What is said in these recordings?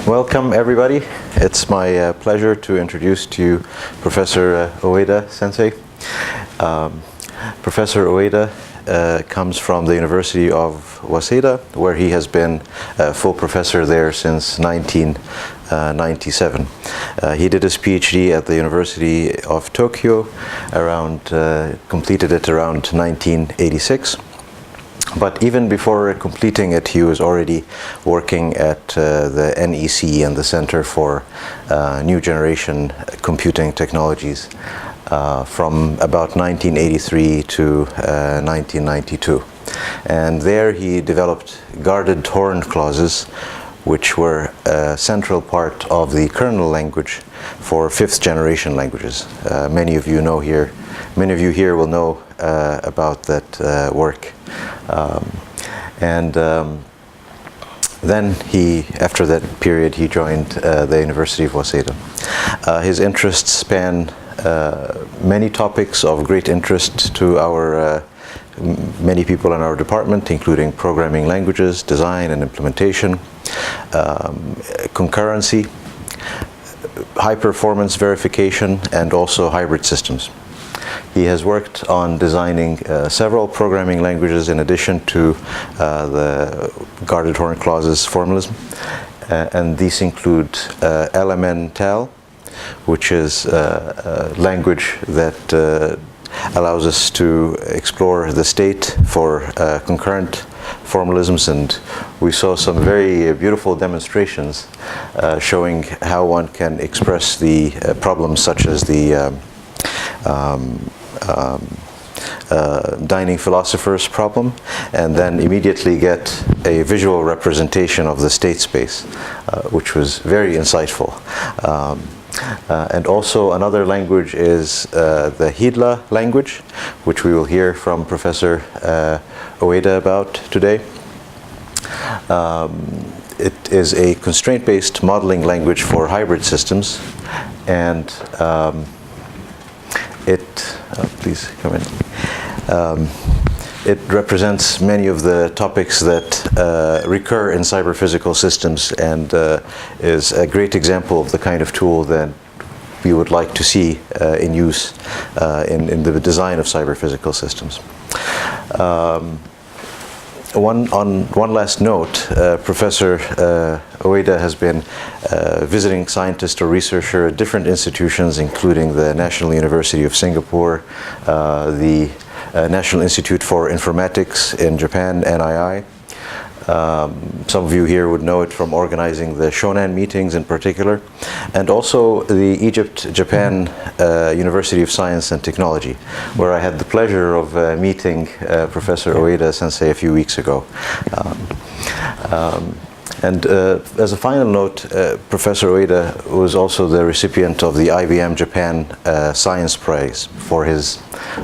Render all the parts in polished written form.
Welcome, everybody. It's my pleasure to introduce to you Professor Ueda Sensei. Professor Ueda comes from the University of Waseda, where he has been a full professor there since 1997. He did his PhD at the University of Tokyo, completed it around 1986. But even before completing it, he was already working at the NEC and the Center for New Generation Computing Technologies from about 1983 to 1992. And there he developed guarded horn clauses, which were a central part of the kernel language for fifth-generation languages. Many of you here will know about that work. Then after that period, he joined the University of Waseda. His interests span many topics of great interest to many people in our department, including programming languages, design and implementation, concurrency, high-performance verification, and also hybrid systems. He has worked on designing several programming languages in addition to the guarded horn clauses formalism, and these include LMN-TAL, which is a language that allows us to explore the state for concurrent formalisms, and we saw some very beautiful demonstrations showing how one can express the problems such as the dining philosophers problem, and then immediately get a visual representation of the state space, which was very insightful. And also another language is the HydLa language, which we will hear from Professor Ueda about today. It is a constraint-based modeling language for hybrid systems, and please come in. It represents many of the topics that recur in cyber-physical systems, and is a great example of the kind of tool that we would like to see in use in the design of cyber-physical systems. One last note, Professor Ueda has been a visiting scientist or researcher at different institutions, including the National University of Singapore, the National Institute for Informatics in Japan, NII. Some of you here would know it from organizing the Shonan meetings in particular, and also the Egypt-Japan University of Science and Technology, where I had the pleasure of meeting Professor Ueda Sensei a few weeks ago. As a final note, Professor Ueda was also the recipient of the IBM Japan Science Prize for his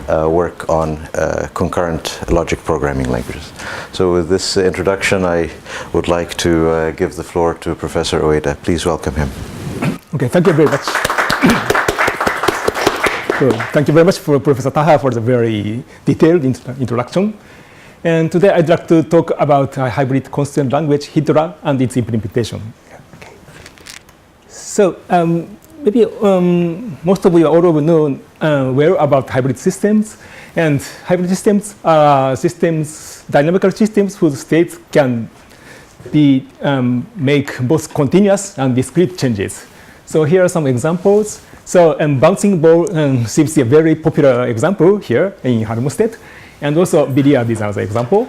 work on concurrent logic programming languages. So with this introduction, I would like to give the floor to Professor Ueda. Please welcome him. Okay, thank you very much. So, thank you very much for Professor Taha for the very detailed introduction. And today I'd like to talk about a hybrid constraint language, HydLa, and its implementation. Okay. So maybe most of you already know well about hybrid systems. And hybrid systems are dynamical systems whose states can be make both continuous and discrete changes. So here are some examples. So bouncing ball seems to be a very popular example here in Halmstad. And also billiard is another example.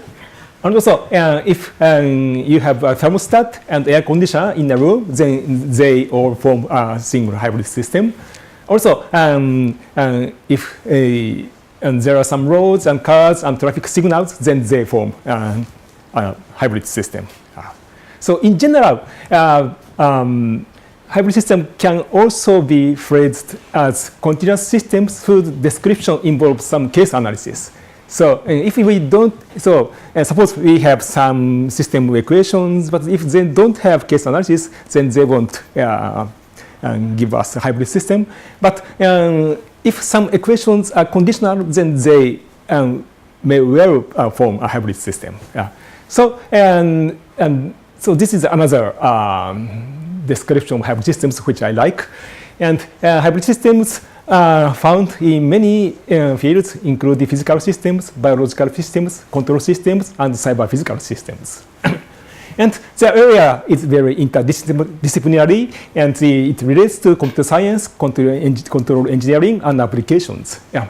And also if you have a thermostat and air conditioner in a room, then they all form a single hybrid system. Also, if there are some roads and cars and traffic signals, then they form a hybrid system. So in general, hybrid system can also be phrased as continuous systems whose description involves some case analysis. So if we don't, suppose we have some system equations, but if they don't have case analysis, then they won't give us a hybrid system. But if some equations are conditional, then they may well form a hybrid system. So this is another description of hybrid systems, which I like. And hybrid systems are found in many fields, including physical systems, biological systems, control systems, and cyber-physical systems. And the area is very interdisciplinary, and it relates to computer science, control engineering, and applications. Yeah.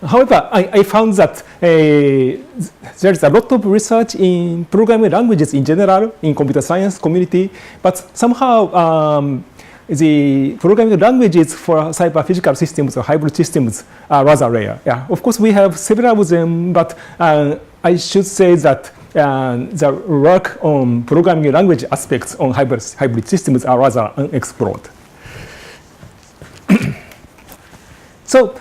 However, I found that there is a lot of research in programming languages in general, in computer science community, but somehow the programming languages for cyber-physical systems or hybrid systems are rather rare. Yeah. Of course, we have several of them, but I should say that the work on programming language aspects on hybrid systems are rather unexplored. So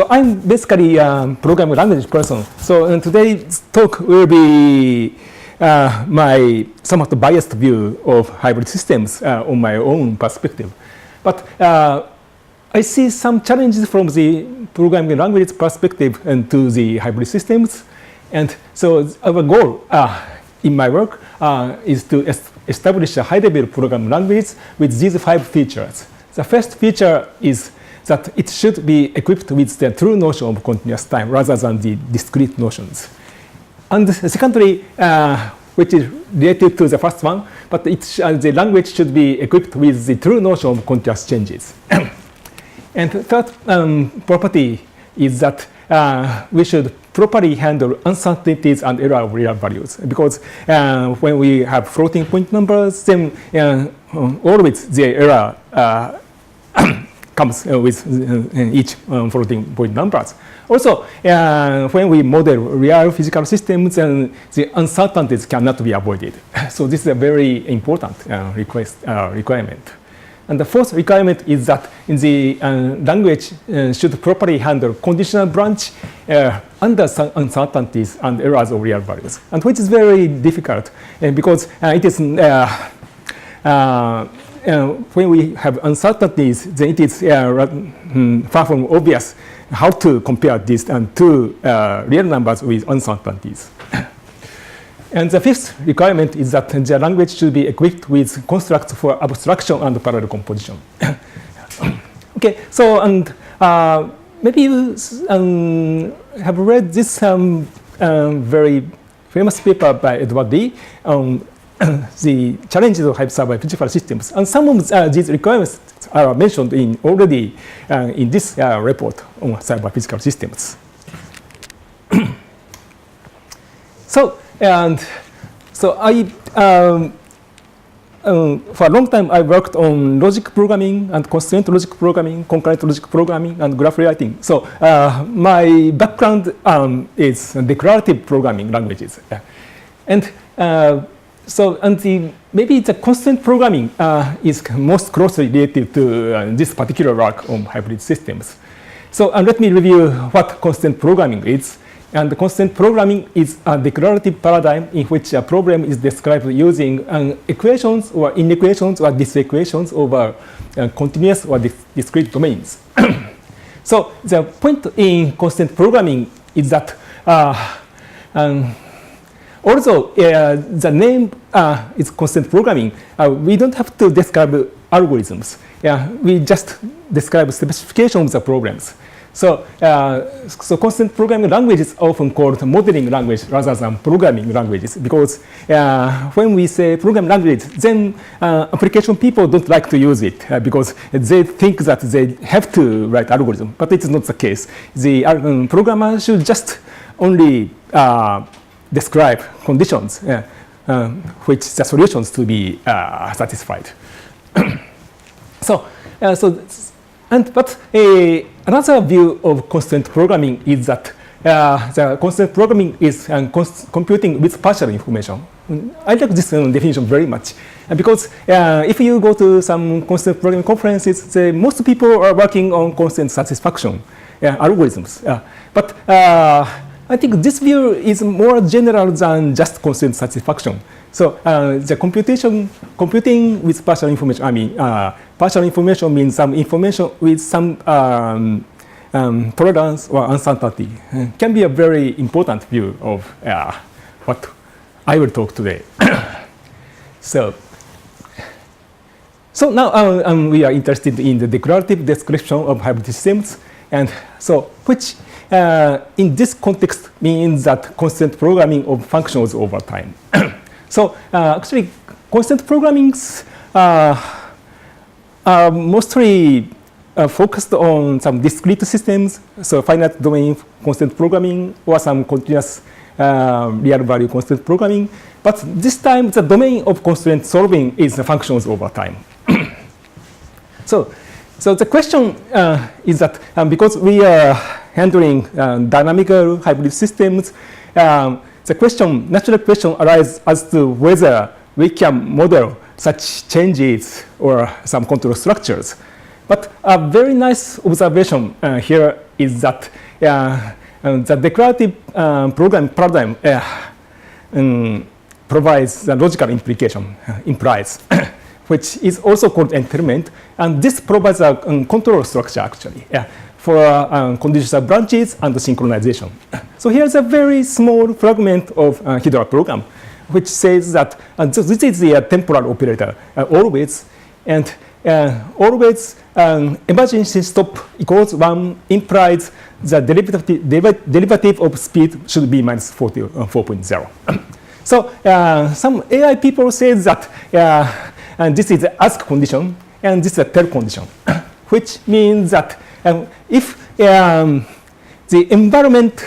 I'm basically a programming language person. So today's talk will be my somewhat biased view of hybrid systems on my own perspective. But I see some challenges from the programming language perspective and to the hybrid systems. And so our goal in my work is to establish a high-level programming language with these 5 features. The first feature is that it should be equipped with the true notion of continuous time rather than the discrete notions. And secondly, which is related to the first one, but the language should be equipped with the true notion of continuous changes. And third property is that we should properly handle uncertainties and error of real values, because when we have floating point numbers, then always the error comes with each floating point numbers. Also, when we model real physical systems, the uncertainties cannot be avoided. So this is a very important requirement. And the fourth requirement is that the language should properly handle conditional branch under uncertainties and errors of real values, and which is very difficult because it is when we have uncertainties, then it is far from obvious how to compare these two real numbers with uncertainties. And the fifth requirement is that the language should be equipped with constructs for abstraction and parallel composition. Okay, so maybe you have read this very famous paper by Edward Lee on the challenges of cyber-physical systems. And some of these requirements are mentioned already in this report on cyber-physical systems. So I, for a long time, I worked on logic programming and constraint logic programming, concurrent logic programming, and graph rewriting. So my background is declarative programming languages, and maybe the constraint programming is most closely related to this particular work on hybrid systems. So let me review what constraint programming is. And the constraint programming is a declarative paradigm in which a problem is described using equations or inequations or disequations over continuous or discrete domains. So the point in constraint programming is that although the name is constraint programming, we don't have to describe algorithms. We just describe specifications of the problems. So constraint programming language is often called modeling language rather than programming languages, because when we say programming language, then application people don't like to use it because they think that they have to write algorithm, but it's not the case. The programmer should just only describe conditions which the solutions to be satisfied. But another view of constraint programming is that the constraint programming is computing with partial information. I like this definition very much because if you go to some constraint programming conferences, most people are working on constraint satisfaction algorithms. But I think this view is more general than just constraint satisfaction. So the computing with partial information, I mean, partial information means some information with some tolerance or uncertainty, can be a very important view of what I will talk today. So So now we are interested in the declarative description of hybrid systems, and so which in this context means that constant programming of functions over time. So actually, constant programmings are mostly focused on some discrete systems, so finite domain constant programming or some continuous real value constant programming. But this time, the domain of constraint solving is the functions over time. So the question is that because we are handling dynamical hybrid systems, the natural question arises as to whether we can model such changes or some control structures. But a very nice observation here is that the declarative program paradigm provides the logical implication, implies, which is also called entailment. And this provides a control structure, actually, for conditional branches and synchronization. So here's a very small fragment of HydLa program, which says that this is the temporal operator, always, and always emergency stop equals 1 implies the derivative of speed should be minus 4.0. So some AI people say that and this is the ask condition, and this is a tell condition, which means that if the environment,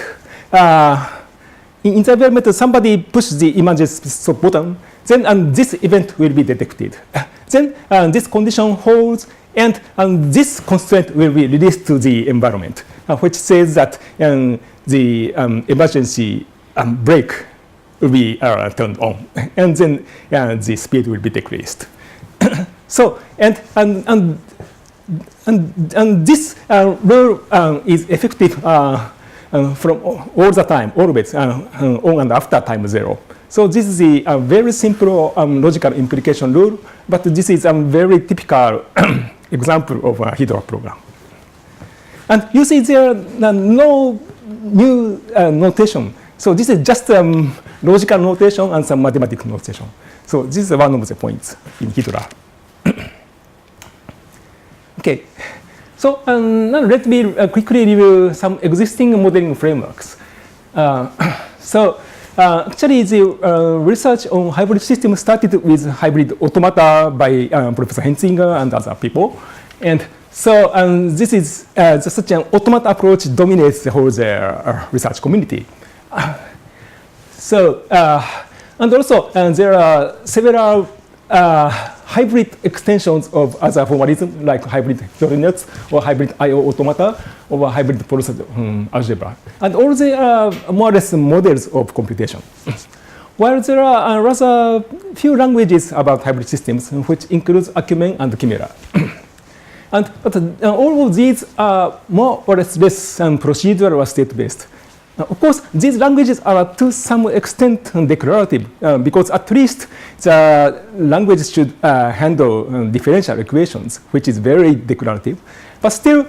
in the environment somebody pushes the emergency stop button, then this event will be detected. Then this condition holds, and this constraint will be released to the environment, which says that the emergency brake will be turned on, and then the speed will be decreased. So and this rule is effective from all the time, always on and after time 0. So this is a very simple logical implication rule, but this is a very typical example of a HydLa program. And you see there are no new notation. So this is just logical notation and some mathematical notation. So this is one of the points in HydLa. Okay, so now let me quickly review some existing modeling frameworks. Actually, the research on hybrid systems started with hybrid automata by Professor Hensinger and other people. And so this is such an automata approach dominates the whole research community. And also there are several hybrid extensions of other formalism, like hybrid coordinates or hybrid I/O automata or hybrid process algebra. And all they are more or less models of computation. While there are rather few languages about hybrid systems, which includes Acumen and Chimera. But all of these are more or less procedural or state-based. Of course, these languages are to some extent declarative, because at least the languages should handle differential equations, which is very declarative. But still,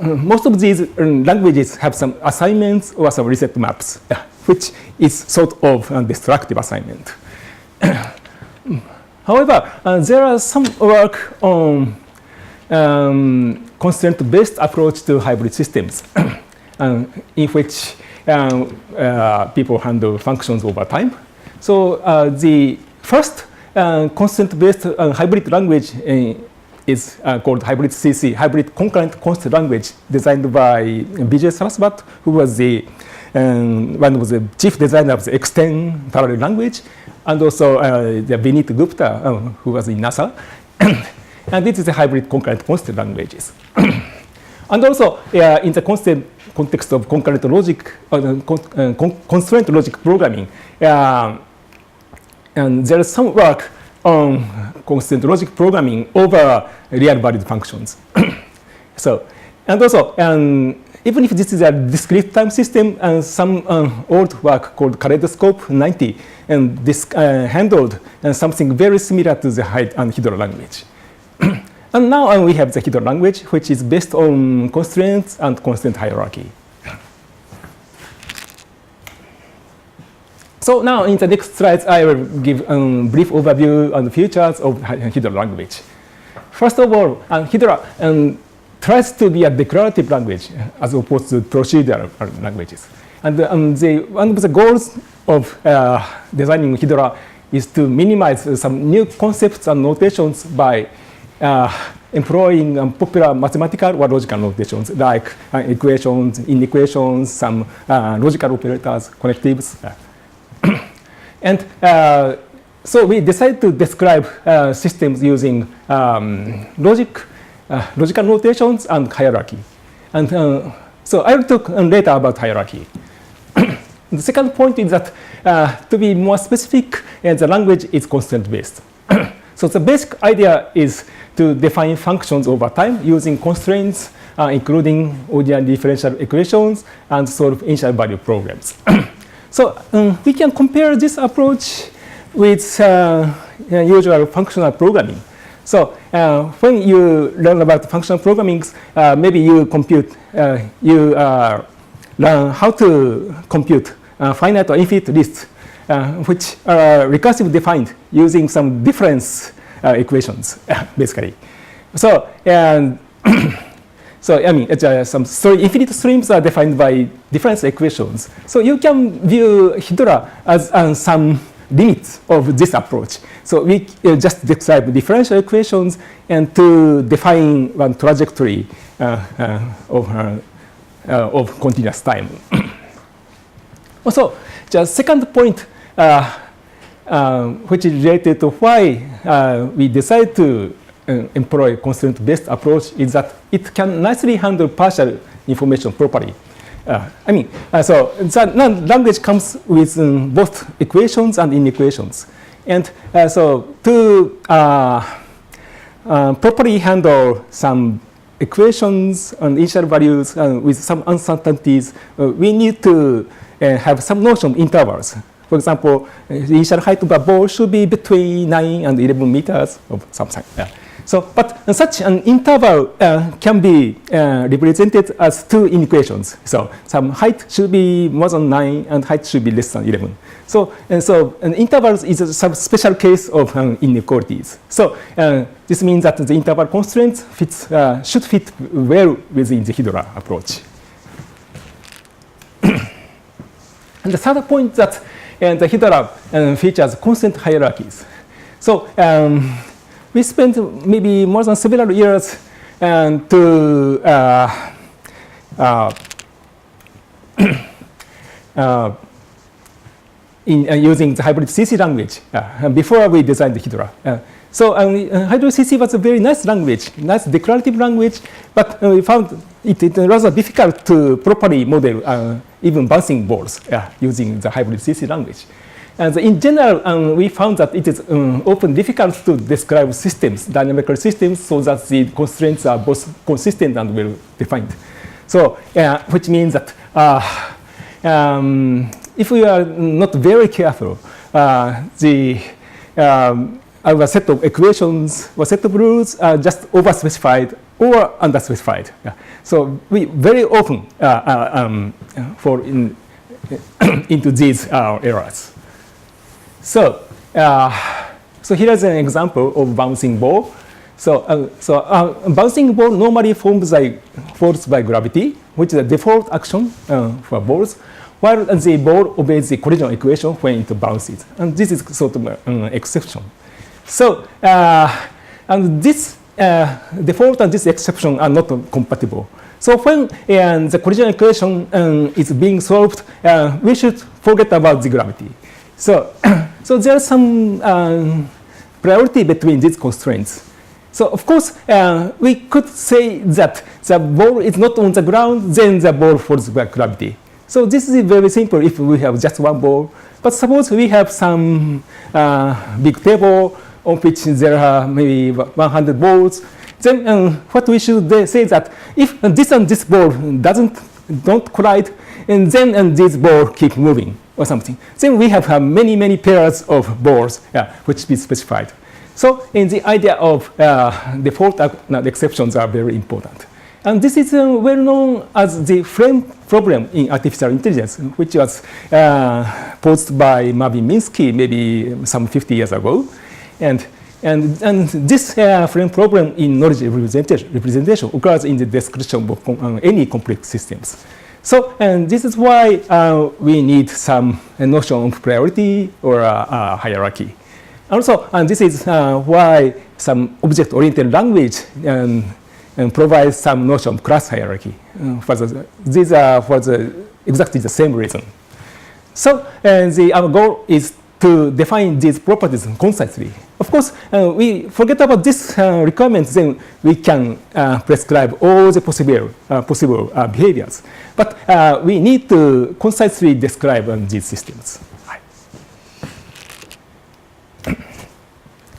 most of these languages have some assignments or some reset maps, which is sort of a destructive assignment. However, there are some work on constraint-based approach to hybrid systems. In which people handle functions over time. So the first constraint-based hybrid language is called hybrid CC, hybrid concurrent constant language, designed by Vijay Saraswat, who was one of the chief designers of the Extend parallel language, and also the Vineet Gupta, who was in NASA. And this is a hybrid concurrent constant languages. And also, in the context of concurrent logic, constraint logic programming, and there is some work on constraint logic programming over real-valued functions. And also, even if this is a discrete time system, and some old work called Kaleidoscope 90, and this handled something very similar to the HydLa language. And now we have the HydLa language, which is based on constraints and constraint hierarchy. So now in the next slides, I will give a brief overview on the features of HydLa language. First of all, HydLa tries to be a declarative language as opposed to procedural languages. And one of the goals of designing HydLa is to minimize some new concepts and notations by employing popular mathematical or logical notations like equations, inequations, some logical operators, connectives. And so we decided to describe systems using logical notations and hierarchy. And so I will talk later about hierarchy. The second point is that to be more specific, the language is constraint-based. So the basic idea is to define functions over time using constraints, including ordinary differential equations, and solve initial value problems. So we can compare this approach with usual functional programming. So when you learn about functional programming, maybe you learn how to compute finite or infinite lists, which are recursively defined using some difference equations, basically. So so I mean, some infinite streams are defined by difference equations. So you can view HydLa as some limits of this approach. So we just describe differential equations and to define one trajectory of continuous time. Also, the second point, which is related to why we decided to employ constraint-based approach, is that it can nicely handle partial information properly. So the language comes with both equations and inequations. And so to properly handle some equations and initial values with some uncertainties, we need to have some notion of intervals. For example, the initial height of a ball should be between 9 and 11 meters of some kind. So, but such an interval can be represented as two inequations. So, some height should be more than 9 and height should be less than 11. So, an interval is some special case of inequalities. So, this means that the interval constraints should fit well within the HydLa approach. And the third point that the HydLa features constant hierarchies. So, we spent maybe more than several years to using the hybrid CC language before we designed the HydLa. So hybrid CC was a very nice language, nice declarative language, but we found it rather difficult to properly model even bouncing balls using the hybrid CC language. And in general, we found that it is often difficult to describe systems, dynamical systems, so that the constraints are both consistent and well defined. So, which means that if we are not very careful, our set of equations or set of rules are just overspecified or underspecified. So we very often fall into these errors. So, so here is an example of bouncing ball. So, bouncing ball normally falls by gravity, which is a default action for balls, while the ball obeys the collision equation when it bounces. And this is sort of an exception. So, and this default and this exception are not compatible. So when the collision equation is being solved, we should forget about the gravity. So, so there's some priority between these constraints. So of course, we could say that the ball is not on the ground, then the ball falls by gravity. So this is very simple if we have just one ball. But suppose we have some big table on which there are maybe 100 balls. Then what we should say is that if this and this ball don't collide, and then this ball keep moving or something, then we have many pairs of balls which be specified. So in the idea of default exceptions are very important. And this is well known as the frame problem in artificial intelligence, which was posed by Marvin Minsky maybe some 50 years ago. And this frame problem in knowledge representation occurs in the description of any complex systems. So, and this is why we need some notion of priority or hierarchy. Also, and this is why some object-oriented language provides some notion of class hierarchy. These are for exactly the same reason. So, our goal is to define these properties concisely. Of course, we forget about this requirements, then we can prescribe all the possible behaviors. But we need to concisely describe these systems.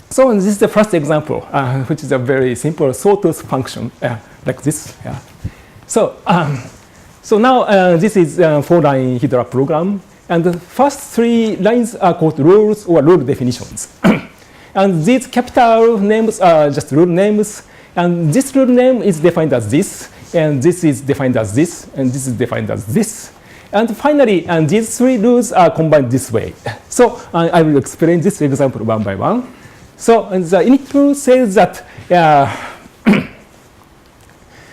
So this is the first example, which is a very simple Sawtooth function, like this. Yeah. So, so now this is a 4-line HydLa program. And the first 3 lines are called rules or rule definitions. And these capital names are just rule names. And this rule name is defined as this. And this is defined as this. And this is defined as this. And finally, these 3 rules are combined this way. So I will explain this example one by one. So the init rule says that,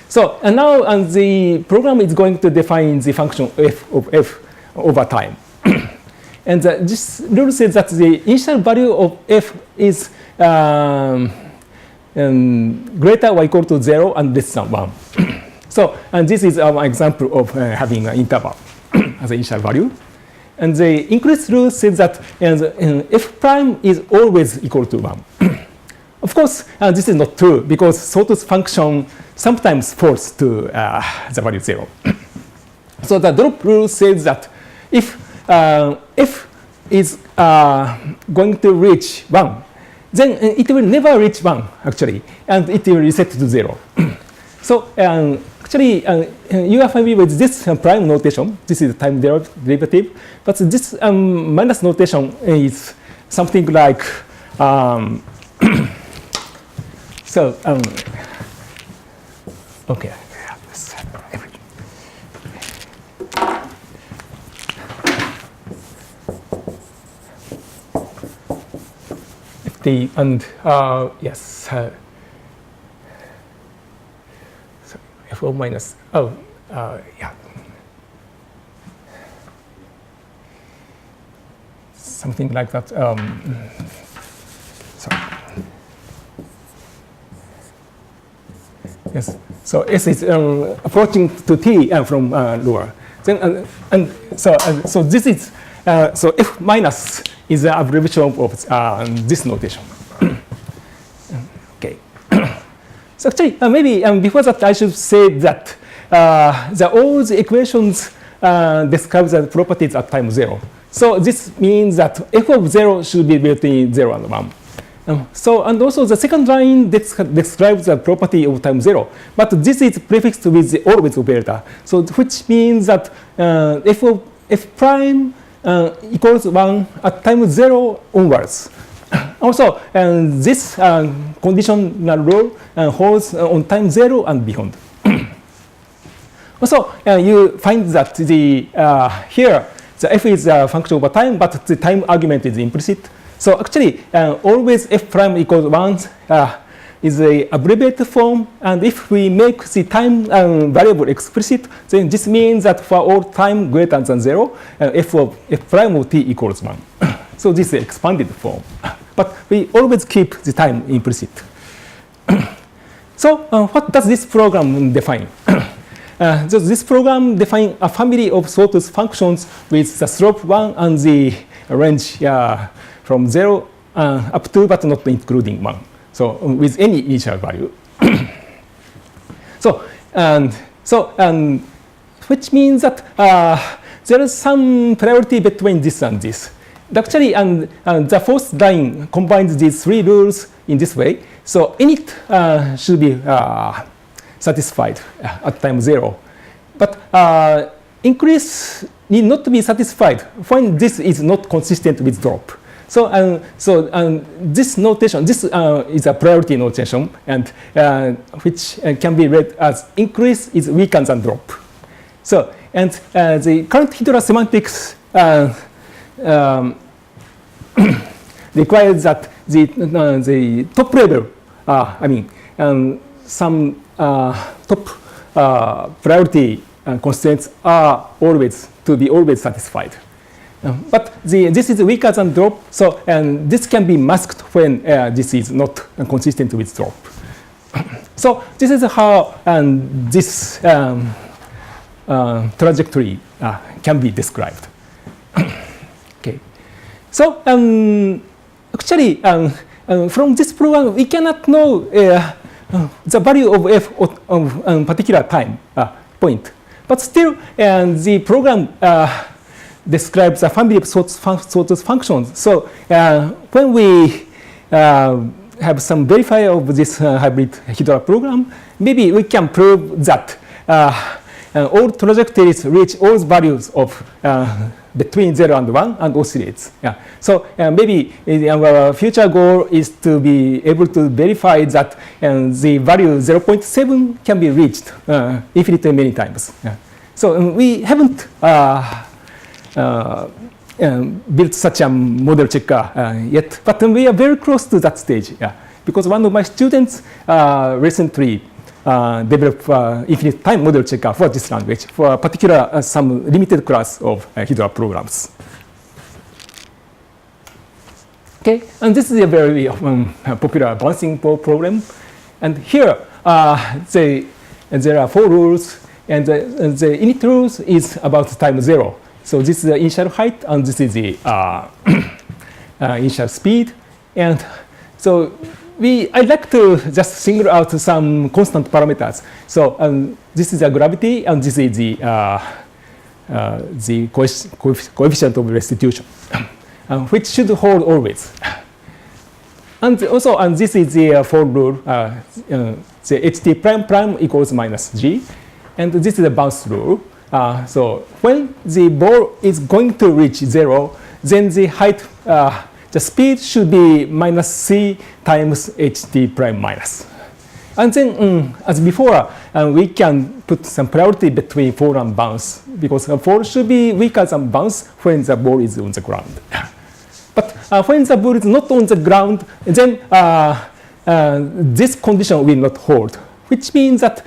so and now the program is going to define the function f of f over time. And this rule says that the initial value of f is greater or equal to 0 and less than 1. So, and this is our example of having an interval as an initial value. And the increased rule says that f prime is always equal to 1. Of course, this is not true because Sawtooth function sometimes falls to the value 0. So the drop rule says that if f is going to reach 1, then it will never reach 1 actually, and it will reset to 0. So actually, you are familiar with this prime notation. This is time derivative, but this minus notation is something like so. Okay. Yes. So f(o) minus yeah. Something like that. Sorry. Yes. So S is approaching to T from lower. Then so this is so f minus is the abbreviation of this notation. Okay. So actually, maybe before that, I should say that all the equations describe the properties at time 0. So this means that f of 0 should be between 0 and 1. So, and also the second line describes the property of time 0, but this is prefixed with the always operator. So, which means that f prime equals 1 at time 0 onwards. Also, this conditional rule holds on time 0 and beyond. Also, you find that the here the f is a function over time, but the time argument is implicit. So actually, always f prime equals 1 is a abbreviated form, and if we make the time variable explicit, then this means that for all time greater than 0, f prime of t equals 1. So this is the expanded form, but we always keep the time implicit. So what does this program define? So this program defines a family of Sawtooth functions with the slope 1 and the range from 0 up to, but not including 1. So with any initial value. Which means that there is some priority between this and this. Actually, the fourth line combines these 3 rules in this way. So init should be satisfied at time 0. But increase need not to be satisfied when this is not consistent with drop. This notation, this is a priority notation, and which can be read as increase is weaken than drop. So, and the current HydLa semantics requires that the top level, some top priority constraints are always to be always satisfied. But this is weaker than drop, so and this can be masked when this is not consistent with drop. So this is how this trajectory can be described. Okay. So actually, from this program, we cannot know the value of f of particular time point. But still, the program describes a family of Sawtooth functions. So when we have some verify of this hybrid HydLa program, maybe we can prove that all trajectories reach all values of between 0 and 1 and oscillates. Yeah. So maybe our future goal is to be able to verify that the value 0.7 can be reached infinitely many times. Yeah. So we haven't built such a model checker yet, but we are very close to that stage. Yeah. Because one of my students recently developed infinite time model checker for this language for a particular some limited class of HydLa programs. Okay, and this is a very popular bouncing ball problem. And here there are 4 rules, and the init rules is about time 0. So this is the initial height, and this is the initial speed. And so I'd like to just single out some constant parameters. So this is the gravity, and this is the coefficient of restitution, which should hold always. And also, this is the for rule, the ht prime prime equals minus g, and this is the bounce rule. So when the ball is going to reach 0, then the height, the speed should be minus c times ht prime minus. And then, as before, we can put some priority between fall and bounce, because fall should be weaker than bounce when the ball is on the ground. But when the ball is not on the ground, then this condition will not hold, which means that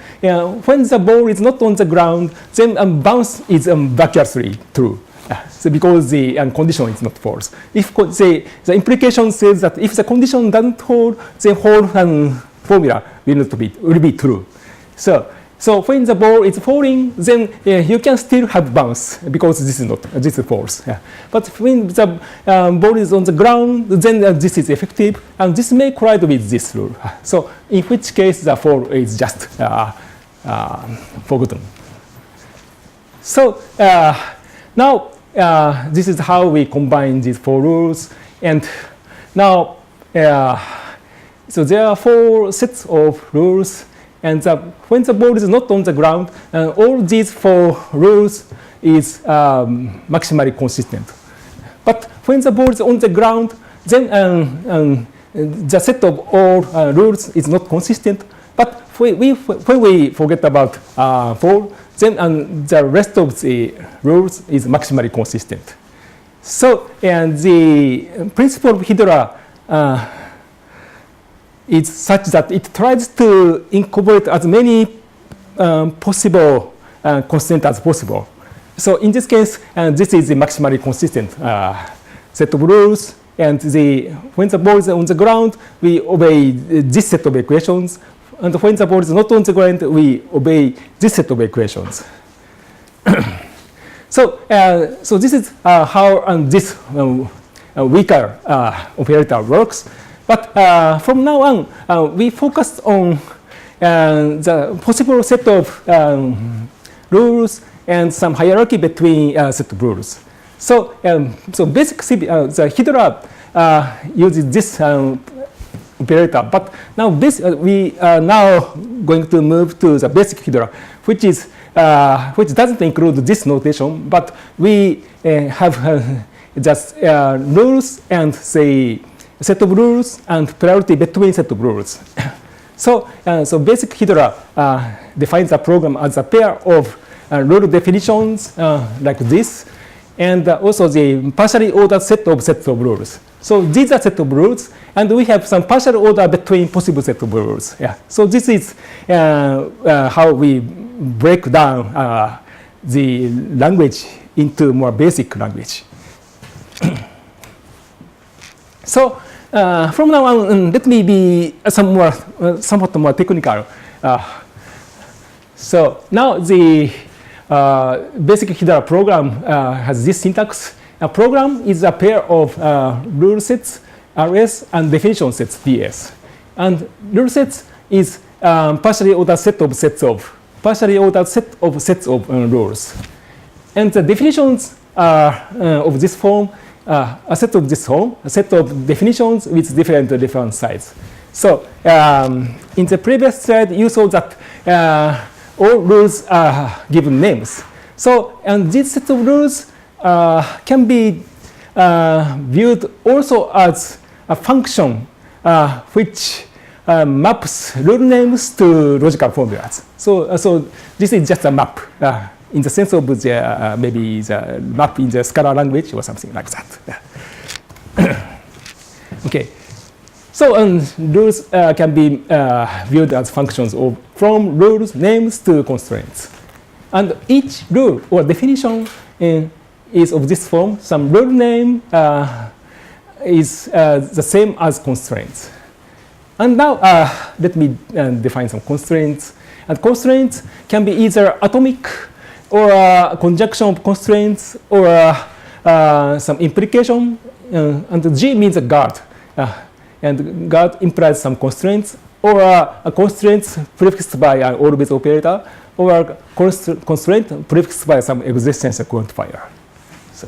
when the ball is not on the ground, then bounce is vacuously true. So because the condition is not false. If the implication says that if the condition doesn't hold, the whole formula will be true. So when the ball is falling, then you can still have bounce because this is false. Yeah. But when the ball is on the ground, then this is effective, and this may collide with this rule. So in which case the fall is just forgotten. So now this is how we combine these 4 rules, and now so there are 4 sets of rules. And when the ball is not on the ground, all these 4 rules is maximally consistent. But when the ball is on the ground, then the set of all rules is not consistent. But when we forget about 4, then the rest of the rules is maximally consistent. So, and the principle of HydLa is such that it tries to incorporate as many possible constraints as possible. So in this case, this is the maximally consistent set of rules. And when the ball is on the ground, we obey this set of equations. And when the ball is not on the ground, we obey this set of equations. So this is how this weaker operator works. But from now on, we focused on the possible set of rules and some hierarchy between set of rules. So basically, the HydLa uses this operator. But now we are now going to move to the basic HydLa, which doesn't include this notation, but we have just rules and say set of rules and priority between set of rules. So basic HydLa defines a program as a pair of rule definitions like this, and also the partially ordered set of rules. So these are set of rules, and we have some partial order between possible set of rules. Yeah. So this is how we break down the language into more basic language. So from now on, let me be somewhat more technical. So now the basic HydLa program has this syntax. A program is a pair of rule sets, RS, and definition sets, DS. And rule sets is partially ordered set of sets of rules. And the definitions are of this form, a set of this form, a set of definitions with different sides. So in the previous slide, you saw that all rules are given names. So and this set of rules can be viewed also as a function which maps rule names to logical formulas. So this is just a map in the sense of the, maybe the map in the Scala language or something like that. Okay. So rules can be viewed as functions from rules, names to constraints. And each rule or definition is of this form. Some rule name is the same as constraints. And now let me define some constraints. And constraints can be either atomic or a conjunction of constraints or some implication. And G means a guard. And guard implies some constraints, or a constraint prefixed by an always operator, or a constraint prefixed by some existential quantifier. So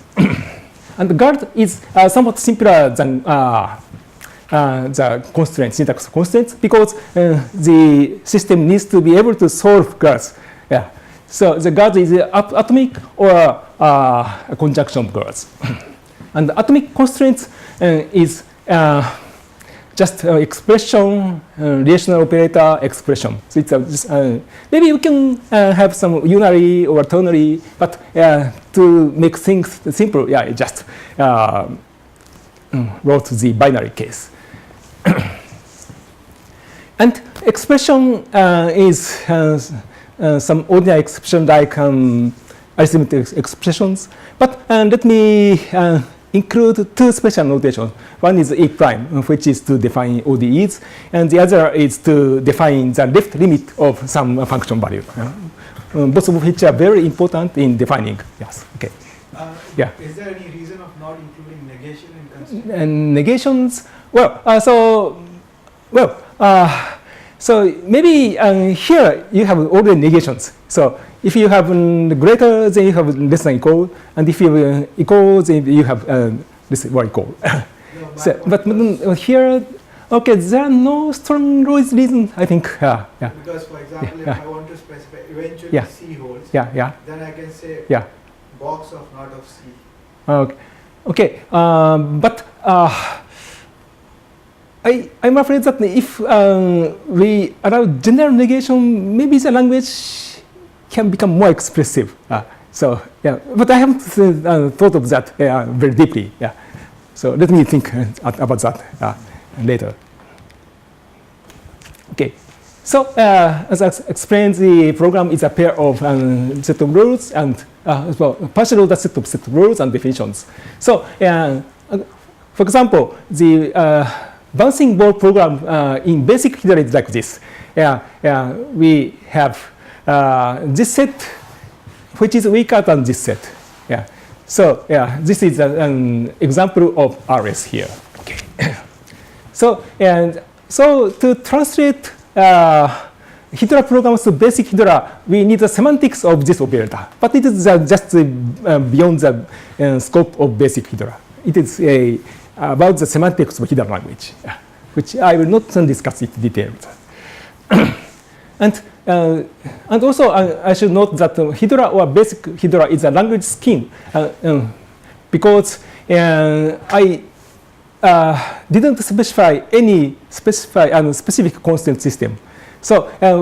and the guard is somewhat simpler than the constraint, syntax constraints, because the system needs to be able to solve guards. Yeah. So the guard is atomic or a conjunction of guards. And the atomic constraints is just expression, relational operator expression. So it's maybe we can have some unary or ternary, but to make things simple, I just wrote the binary case. And expression is some ordinary expression like arithmetic expressions, but let me include two special notations. One is E prime, which is to define ODEs, and the other is to define the left limit of some function value. Both of which are very important in defining. Yes. Okay. Yeah. Is there any reason of not including negation in constraint? And negations. Well, so maybe here you have already negations. So if you have greater, then you have less than equal, and if you equal, then you have less or equal. No, but here, okay, there are no strong reasons, I think. Yeah. Because, for example, if I want to specify eventually C holes, then I can say box of not of C. Okay. But I'm afraid that if we allow general negation, maybe the language can become more expressive. But I haven't thought of that very deeply. So let me think about that later. Okay. So as I explained, the program is a pair of set of rules and partial ordered set of rules and definitions. So for example, the bouncing ball program in basic HydLa is like this. We have this set, which is weaker than this set. So this is an example of RS here. Okay. So to translate HydLa programs to basic HydLa, we need the semantics of this operator. But it is just beyond the scope of basic HydLa. It is about the semantics of HydLa language, which I will not discuss in detail. And also, I should note that HydLa or basic HydLa is a language scheme because I didn't specify any specific constraint system. So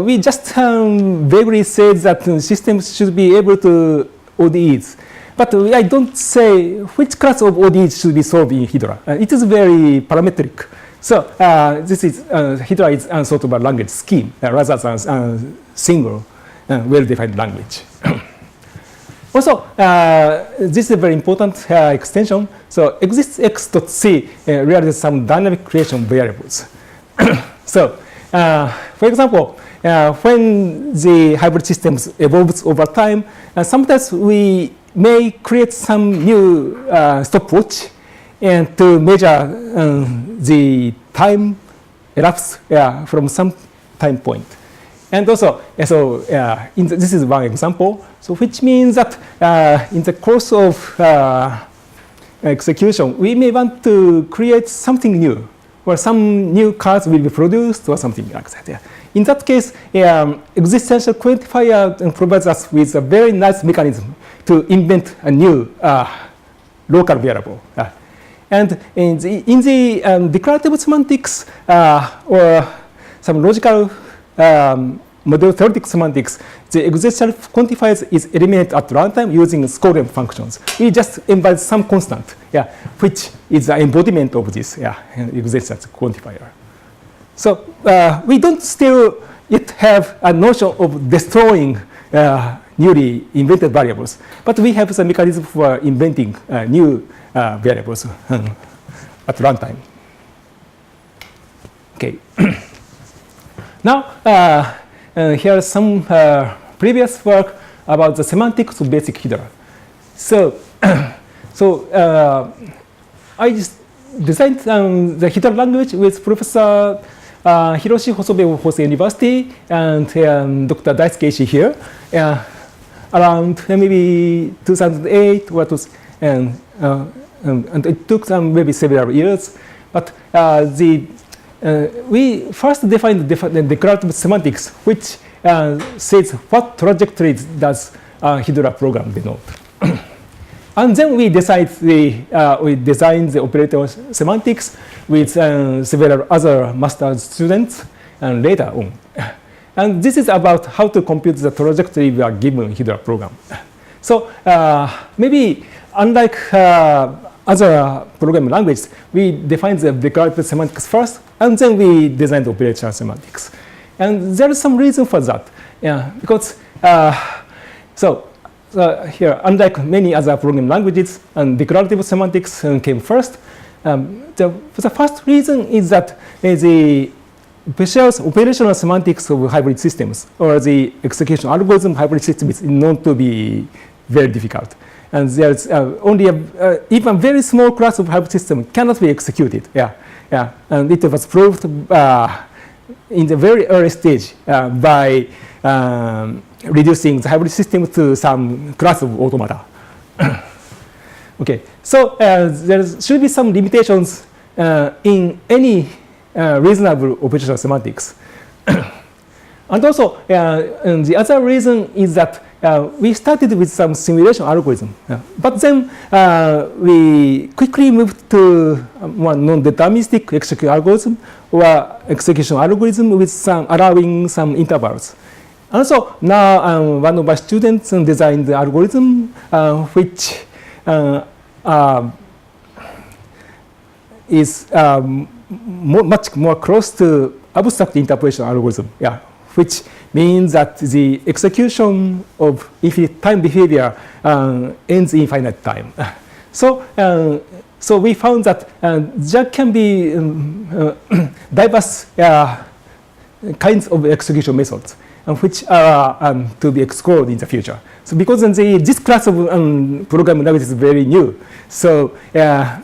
we just vaguely said that systems should be able to ODEs. But I don't say which class of ODEs should be solved in HydLa. It is very parametric. So this is HydLa is sort of a language scheme rather than a single well-defined language. Also, this is a very important extension. So exists x.c realizes some dynamic creation variables. So, for example, when the hybrid systems evolves over time, sometimes we may create some new stopwatch and to measure the time elapsed from some time point. And also, this is one example. So which means that in the course of execution, we may want to create something new, or some new cards will be produced, or something like that. Yeah. In that case, existential quantifier provides us with a very nice mechanism to invent a new local variable. And in the declarative semantics or some logical model theoretic semantics, the existential quantifier is eliminated at runtime using scoring functions. We just embed some constant, which is the embodiment of this existential quantifier. So we don't still yet have a notion of destroying newly invented variables, but we have some mechanism for inventing new variables at runtime. Okay. Now, here is some previous work about the semantics of basic HydLa. So, I just designed the HydLa language with Professor Hiroshi Hosobe of Hosei University and Dr. Daisuke Ishii here around maybe 2008 or and it took maybe several years. But we first defined the declarative semantics, which says what trajectories does HydLa program denote. And then we designed the operator semantics with several other master's students and later on. And this is about how to compute the trajectory we are given HydLa program. So maybe unlike other programming languages, we define the declarative semantics first, and then we design the operator semantics. And there is some reason for that, because here, unlike many other programming languages, and declarative semantics came first. The first reason is that the Pesha's operational semantics of hybrid systems, or the execution algorithm hybrid systems, is known to be very difficult. And there's only even very small class of hybrid system cannot be executed. And it was proved in the very early stage by reducing the hybrid system to some class of automata. Okay, so there should be some limitations in any reasonable operational semantics. And also, and the other reason is that we started with some simulation algorithm, but then we quickly moved to one non-deterministic execution algorithm or execution algorithm with some allowing some intervals. Also, now one of my students designed the algorithm which is much more close to abstract interpolation algorithm, which means that the execution of infinite time behavior ends in finite time. So we found that there can be diverse kinds of execution methods, which are to be explored in the future. So because this class of programming language is very new, so I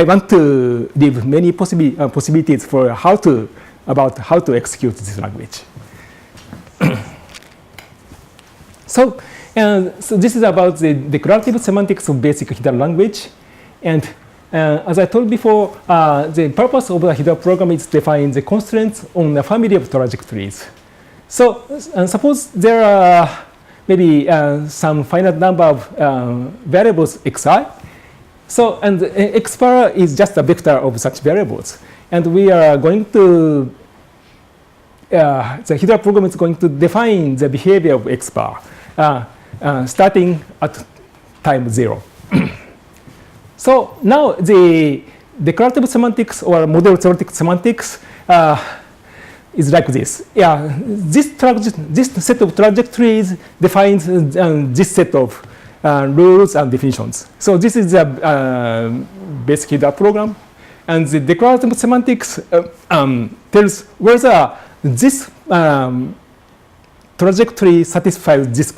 want to leave many possibilities for how to execute this language. So this is about the declarative semantics of basic HydLa language. And as I told before, the purpose of the HydLa program is to define the constraints on a family of trajectories. So suppose there are maybe some finite number of variables xi, So, and x bar is just a vector of such variables. And we are going to, the HydLa program is going to define the behavior of x bar starting at time 0. So now the declarative semantics or model theoretic semantics is like this. Yeah, this set of trajectories defines this set of rules and definitions. So this is the basic HydLa program, and the declarative semantics tells whether this trajectory satisfies this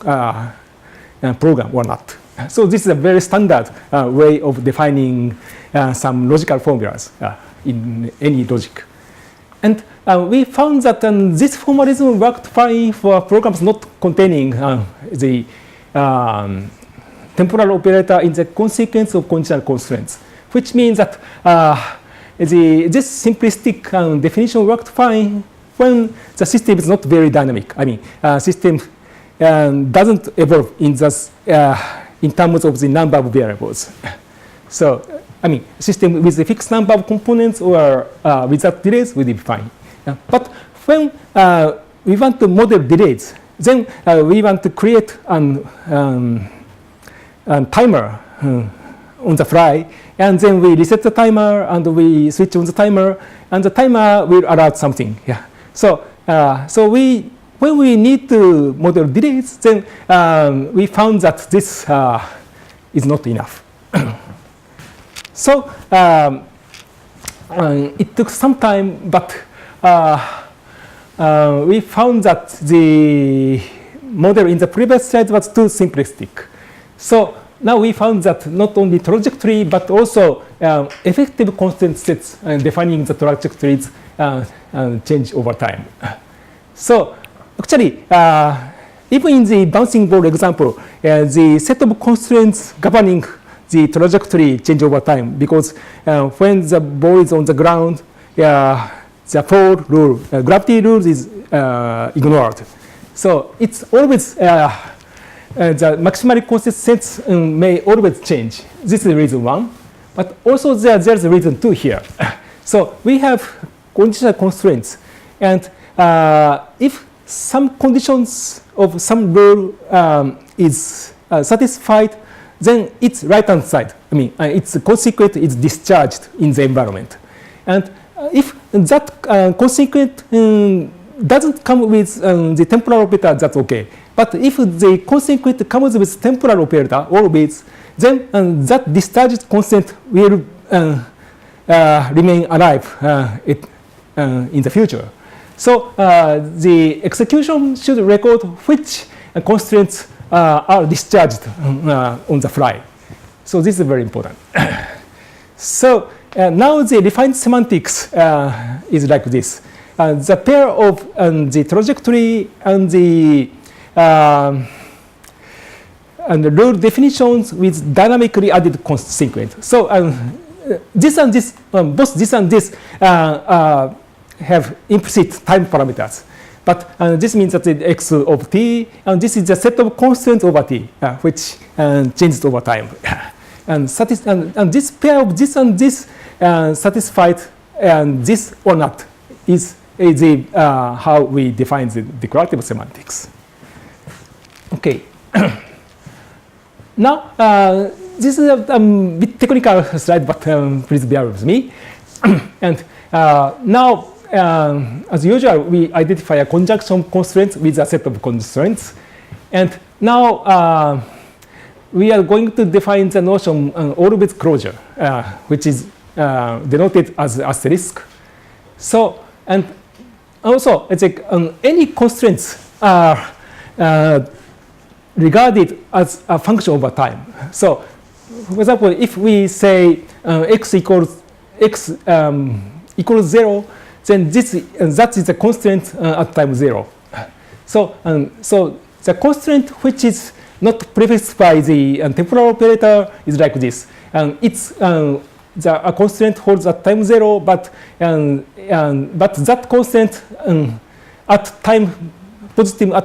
program or not. So this is a very standard way of defining some logical formulas in any logic. And we found that this formalism worked fine for programs not containing the temporal operator in the consequence of conditional constraints, which means that this simplistic definition worked fine when the system is not very dynamic. I mean, system doesn't evolve in terms of the number of variables. So, I mean, system with a fixed number of components or without delays will be fine. But when we want to model delays, then we want to create a timer on the fly, and then we reset the timer and we switch on the timer, and the timer will alert something. Yeah. So, when we need to model delays, then we found that this is not enough. So it took some time, but we found that the model in the previous slide was too simplistic. So now we found that not only trajectory, but also effective constraint sets defining the trajectories change over time. So actually, even in the bouncing ball example, the set of constraints governing the trajectory change over time, because when the ball is on the ground, the fall rule, gravity rule is ignored. So it's always, the maximally constant sets may always change. This is reason one. But also there's a reason two here. So we have conditional constraints. And if some conditions of some rule is satisfied, then its right-hand side, I mean, its consequent is discharged in the environment. And if that consequent doesn't come with the temporal operator, that's okay. But if the consequent comes with temporal operator or with, then that discharged constant will remain alive in the future. So the execution should record which constraints are discharged on the fly. So this is very important. So now the refined semantics is like this. The pair of the trajectory and the rule definitions with dynamically added consequent. So this and this, both this and this have implicit time parameters. But this means that the x of t, and this is the set of constraints over t, which changes over time. And this pair of this and this satisfied and this or not is how we define the declarative semantics. Okay. Now, this is a bit technical slide, but please bear with me. And now, as usual, we identify a conjunction constraint with a set of constraints. And now we are going to define the notion orbit closure, which is denoted as asterisk. So, and also, it's like any constraints are regarded as a function over time. So, for example, if we say x equals 0, then that is the constraint at time 0. So, so the constraint which is not prefixed by the temporal operator is like this. It's a constraint holds at time 0, but that constraint at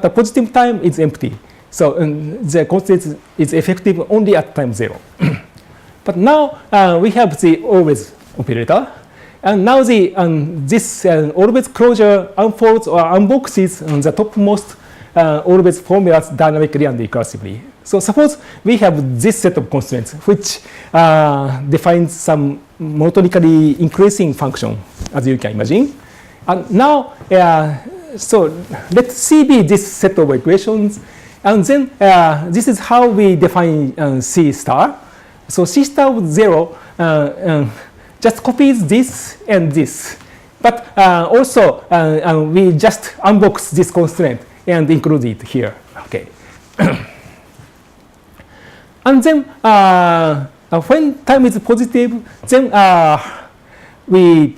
a positive time is empty. So the constraint is effective only at time 0. But now we have the always operator. And now this always closure unfolds or unboxes the topmost always formulas dynamically and recursively. So suppose we have this set of constraints which defines some monotonically increasing function, as you can imagine. And now, so let C be this set of equations. And then this is how we define C star. So C star with 0 just copies this and this. But also, we just unbox this constraint and include it here. Okay. And then when time is positive, then we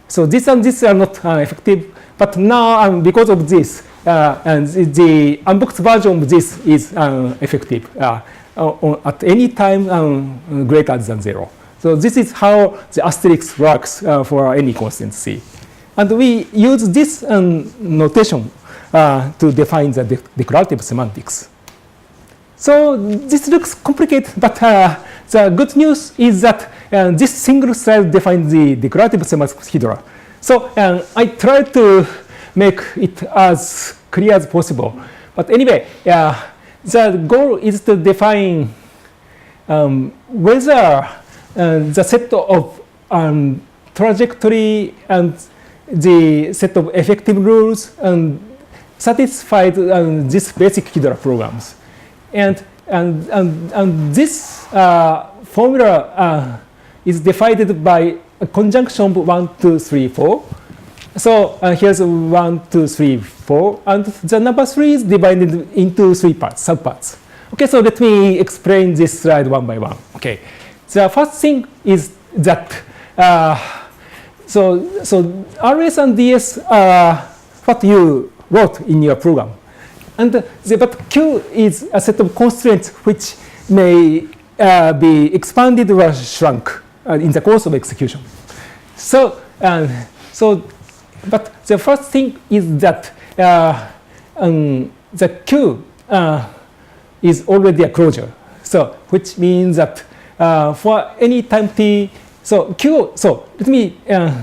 so this and this are not effective. But now because of this, and the unboxed version of this is effective at any time greater than 0. So this is how the asterisk works for any constant C. And we use this notation to define the declarative semantics. So this looks complicated, but the good news is that this single slide defines the declarative semantics HydLa. So I tried to make it as clear as possible. But anyway, the goal is to define whether the set of trajectory and the set of effective rules satisfied this basic HydLa programs. And this formula is divided by a conjunction of 1, 2, 3, 4. So here's 1, 2, 3, 4, and the number 3 is divided into 3 parts, subparts. Okay, so let me explain this slide one by one. Okay, the first thing is that so RS and DS are what you wrote in your program, and but Q is a set of constraints which may be expanded or shrunk in the course of execution. So but the first thing is that the Q is already a closure. So which means that for any time t, so Q. So let me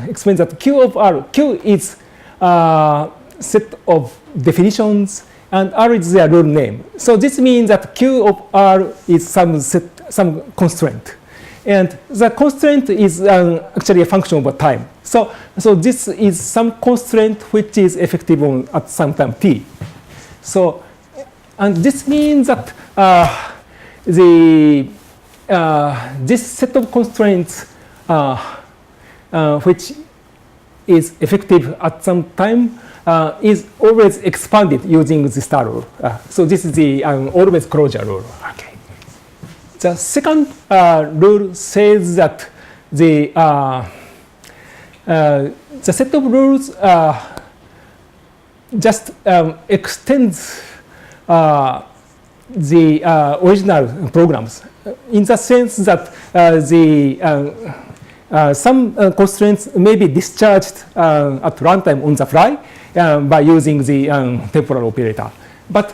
explain that Q of R. Q is a set of definitions, and R is their rule name. So this means that Q of R is some constraint. And the constraint is actually a function of time. So this is some constraint which is effective at some time t. So, and this means that this set of constraints which is effective at some time is always expanded using the star rule. So this is the always closure rule. Okay. The second rule says that the set of rules just extends the original programs in the sense that some constraints may be discharged at runtime on the fly by using the temporal operator. But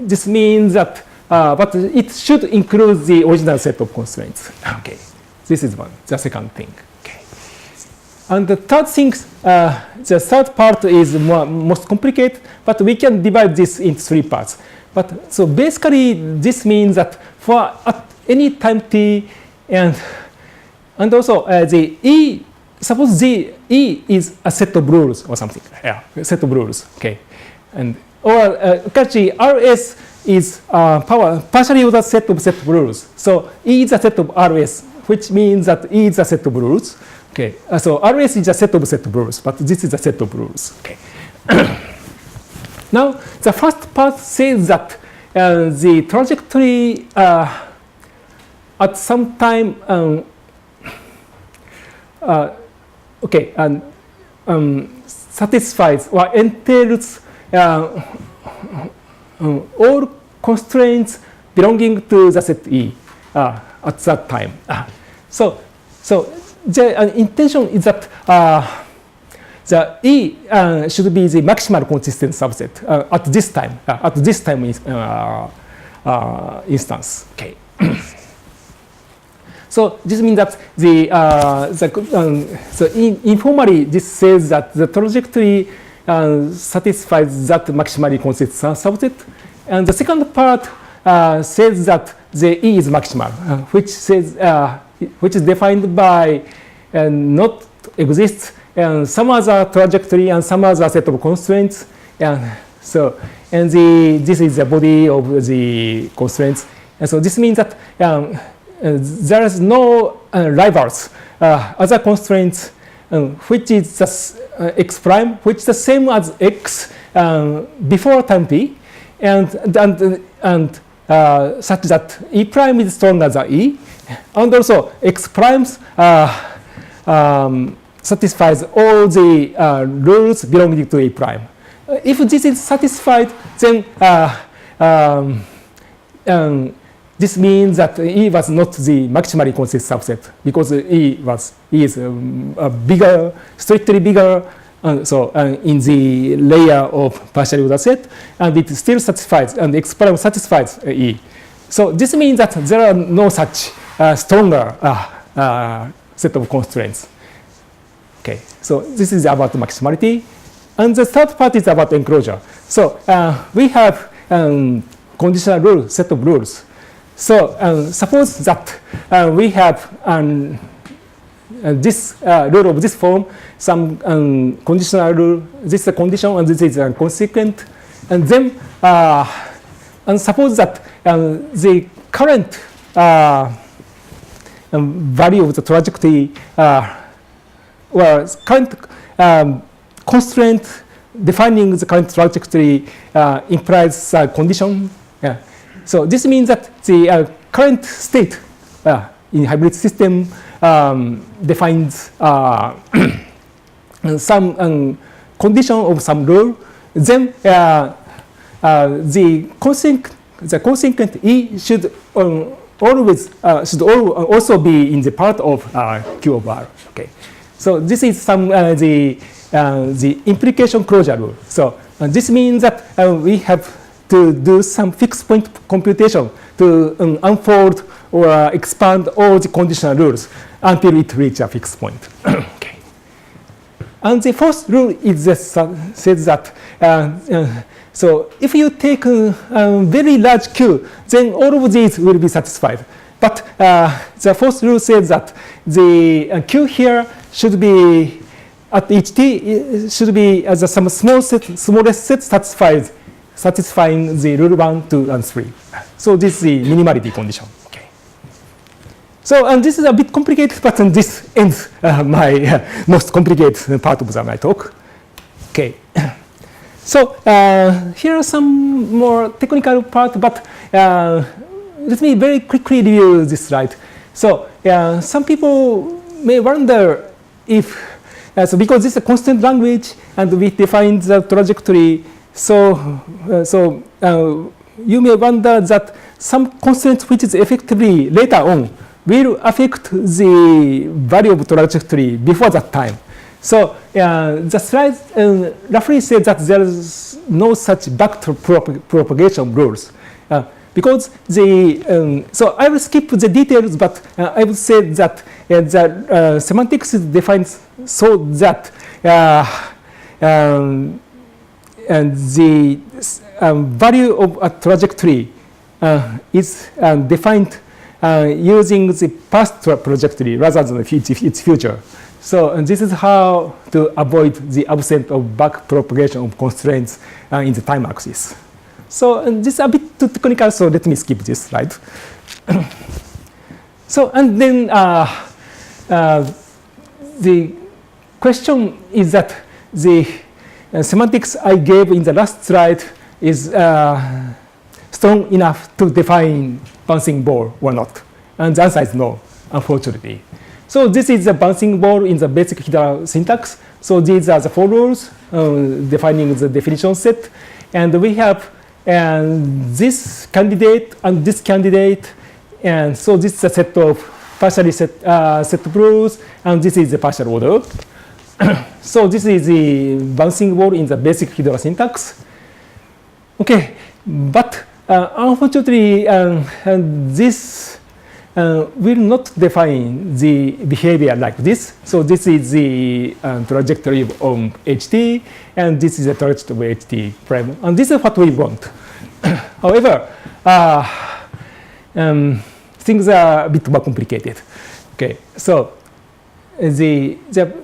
this means that but it should include the original set of constraints. Okay, this is one, the second thing. Okay, and the third thing, the third part is most complicated, but we can divide this into 3 parts. But so basically, this means that for at any time t, and also the E, suppose the E is a set of rules or something. Yeah, a set of rules. Okay, and or actually RS is partially ordered set of rules. So E is a set of RS, which means that E is a set of rules. Okay, so RS is a set of rules, but this is a set of rules. Okay. Now the first part says that the trajectory at some time okay, and satisfies or entails all constraints belonging to the set E at that time. So the intention is that the E should be the maximal consistent subset at this time. At this time is instance. Okay. So this means that informally this says that the trajectory satisfies that maximally consistent subset, and the second part says that the E is maximal, which is defined by not exists and some other trajectory and some other set of constraints, and this is the body of the constraints, and so this means that there is no rivals other constraints which is just x prime, which is the same as x before time t, and such that E prime is stronger than E, and also x primes satisfies all the rules belonging to E prime. If this is satisfied, then this means that E was not the maximally consistent subset because E is a bigger, strictly bigger. So in the layer of partially ordered set, and it still satisfies, and the X prime satisfies E. So this means that there are no such stronger set of constraints. Okay, so this is about maximality, and the third part is about enclosure. So we have conditional rule set of rules. So suppose that we have this rule of this form, some conditional rule, this is a condition and this is a consequent, and then and suppose that the current value of the trajectory or current constraint defining the current trajectory implies a condition. So this means that the current state in hybrid system defines some condition of some rule. Then the consequent E should also be in the part of Q of R. Okay, so this is some the implication closure rule. So this means that we have to do some fixed point computation to unfold or expand all the conditional rules until it reaches a fixed point. Okay. And the fourth rule is says that so if you take a very large Q, then all of these will be satisfied. But the fourth rule says that the Q here should be at each t should be as some smallest set satisfying the rule 1, 2, and 3. So this is the minimality condition. Okay. So and this is a bit complicated, but this ends my most complicated part of my talk. Okay. So here are some more technical part, but let me very quickly review this slide. So some people may wonder if so because this is a constant language and we define the trajectory. So you may wonder that some constraint which is effectively later on will affect the value of trajectory before that time. So the slide roughly says that there is no such back propagation rules because the so I will skip the details, but I would say that the semantics is defined so that and the value of a trajectory is defined using the past trajectory rather than its future. So and this is how to avoid the absence of back propagation of constraints in the time axis. So and this is a bit too technical, so let me skip this slide. So and then the question is that the semantics I gave in the last slide is strong enough to define bouncing ball or not? And the answer is no, unfortunately. So this is the bouncing ball in the basic HydLa syntax. So these are the 4 rules defining the definition set. And we have this candidate and this candidate. And so this is a set of partially set of rules. And this is the partial order. So this is the bouncing ball in the basic HydLa syntax. Okay, but unfortunately, this will not define the behavior like this. So this is the trajectory of HT, and this is the trajectory of HT prime, and this is what we want. However, things are a bit more complicated. Okay, so the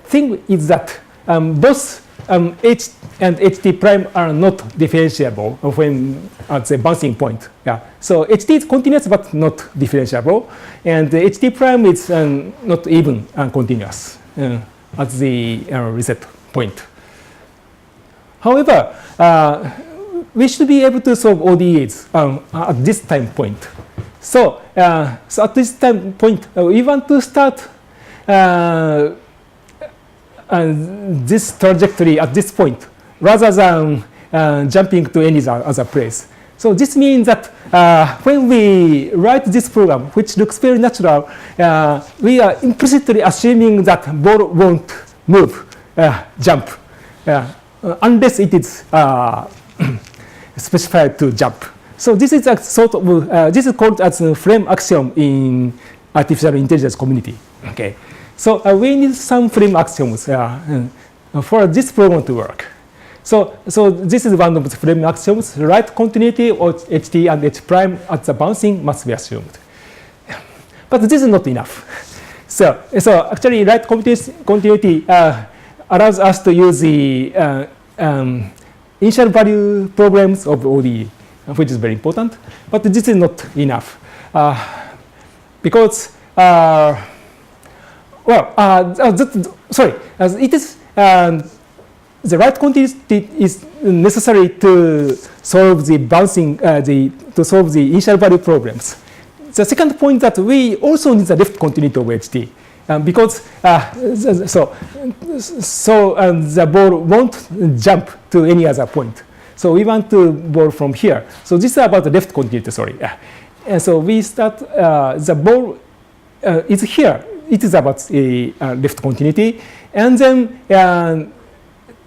thing is that both H and HT prime are not differentiable when at the bouncing point. Yeah. So HT is continuous but not differentiable, and the HT prime is not even continuous at the reset point. However, we should be able to solve ODEs at this time point. So, so at this time point, we want to start this trajectory at this point, rather than jumping to any other place. So this means that when we write this program, which looks very natural, we are implicitly assuming that ball won't move, jump, unless it is specified to jump. So this is a sort of this is called as a frame axiom in artificial intelligence community. Okay. So we need some frame axioms for this program to work. So this is one of the frame axioms. Right continuity of HT and H prime at the bouncing must be assumed. But this is not enough. So actually, right continuity allows us to use the initial value problems of ODE, which is very important. But this is not enough because it is the right continuity is necessary to solve the bouncing, to solve the initial value problems. The second point that we also need the left continuity of HT because the ball won't jump to any other point. So we want to ball from here. So this is about the left continuity. Sorry, and so we start the ball is here. It is about a left continuity, and then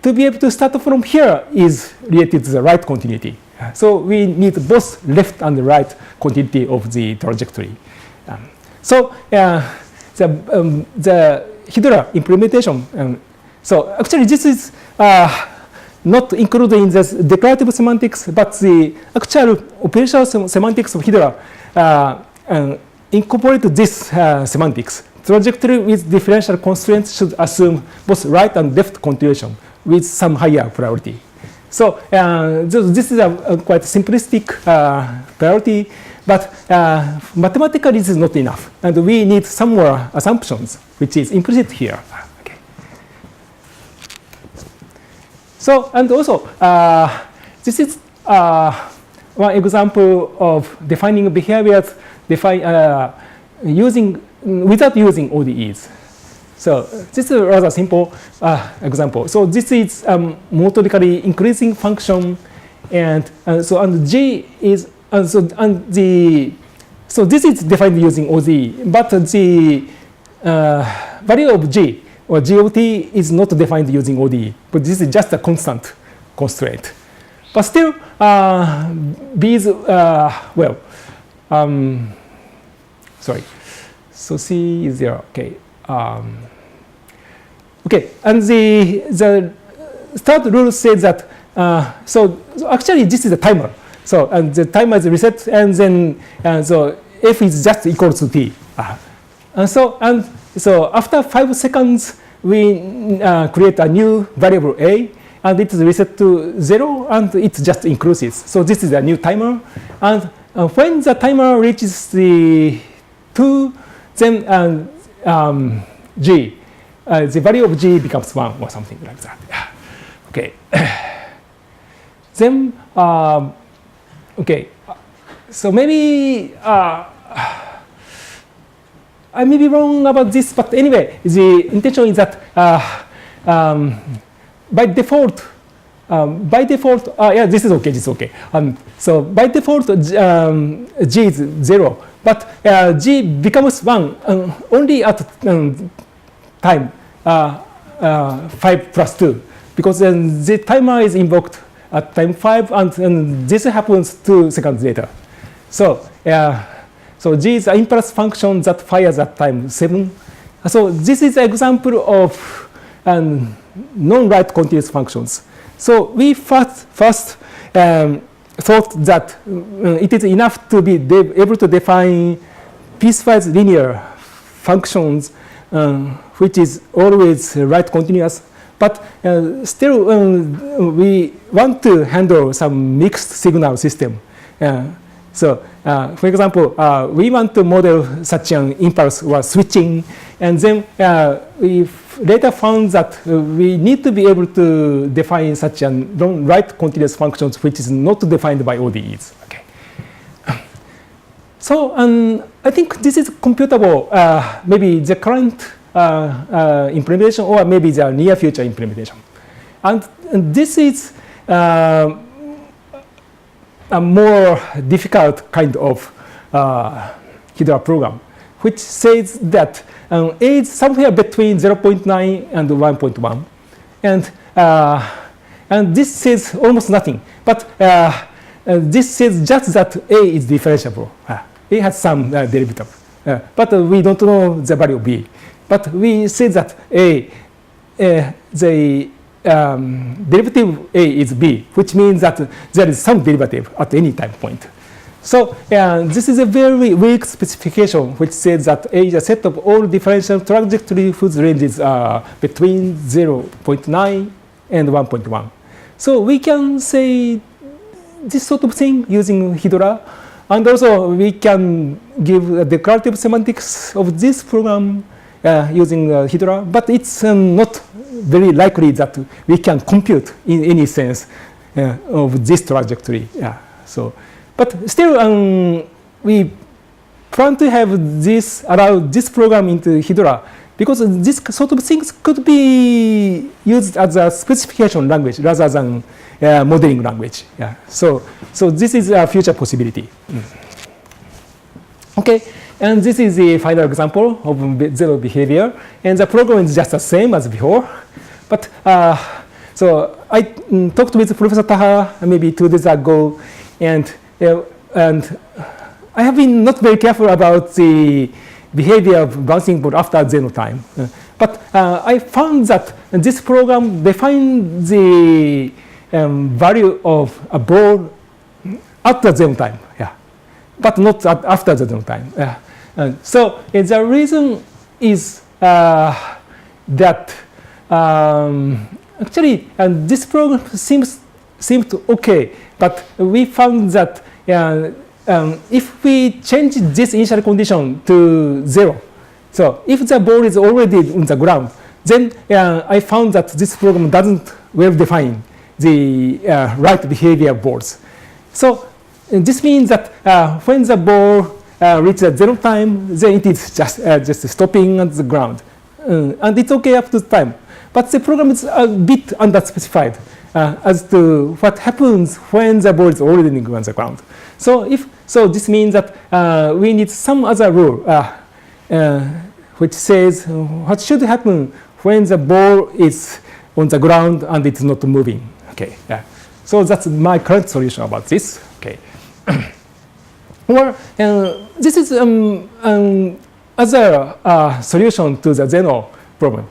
to be able to start from here is related to the right continuity. So we need both left and right continuity of the trajectory. So the HydLa implementation. So actually, this is not included in this declarative semantics, but the actual operational semantics of HydLa incorporate this semantics. Trajectory with differential constraints should assume both right and left continuation with some higher priority. So this is a quite simplistic priority, but mathematically this is not enough, and we need some more assumptions, which is implicit here. Okay. So and also this is one example of defining behaviors without using ODEs. So this is a rather simple example. So this is methodically increasing function, and G is so this is defined using ODE, but the value of G or GOT is not defined using ODE, but this is just a constant constraint. But still, B is sorry. So C is 0. Okay. Okay, and the start rule says that so actually this is a timer. So and the timer is reset, and then so F is just equal to T. And so after 5 seconds we create a new variable A, and it is reset to 0, and it just increases. So this is a new timer, and when the timer reaches the 2, then G, the value of G becomes 1 or something like that. Okay. Then, okay. So maybe I may be wrong about this, but anyway, the intention is that by default, yeah, this is okay. This is okay. So by default, G is 0. But G becomes 1 only at time 5 plus 2, because then the timer is invoked at time 5, and this happens 2 seconds later. So, so G is an impulse function that fires at time 7. So this is an example of non-right continuous functions. So we first thought that it is enough to be able to define piecewise linear functions, which is always right continuous. But still, we want to handle some mixed signal system. So, for example, we want to model such an impulse or switching, and then we later found that we need to be able to define such an right continuous functions which is not defined by ODEs. Okay. So, I think this is computable, maybe the current implementation or maybe the near future implementation. And this is a more difficult kind of HydLa program, which says that A is somewhere between 0.9 and 1.1. And this says almost nothing. But this says just that A is differentiable. A has some derivative. But we don't know the value of B. But we say that the derivative A is B, which means that there is some derivative at any time point. So this is a very weak specification which says that A is a set of all differential trajectories whose ranges are between 0.9 and 1.1. So we can say this sort of thing using HydLa. And also we can give a declarative semantics of this program using HydLa, but it's not very likely that we can compute in any sense of this trajectory. So, but still, we plan to have this allow this program into HydLa because this sort of things could be used as a specification language rather than modeling language. So this is a future possibility. Okay. And this is the final example of zero behavior. And the program is just the same as before. But so I talked with Professor Taha maybe 2 days ago. And I have been not very careful about the behavior of bouncing ball after zero time. But I found that this program defines the value of a ball at the zero time. But not after the zero time. So the reason is that actually this program seemed okay, but we found that if we change this initial condition to 0, so if the ball is already on the ground, then I found that this program doesn't well define the right behavior of balls. So this means that when the ball reaches 0 time, then it is just stopping at the ground. And it's okay up to time. But the program is a bit underspecified as to what happens when the ball is already on the ground. So this means that we need some other rule which says what should happen when the ball is on the ground and it's not moving. Okay. So that's my current solution about this. Okay. Or this is other solution to the Zeno problem.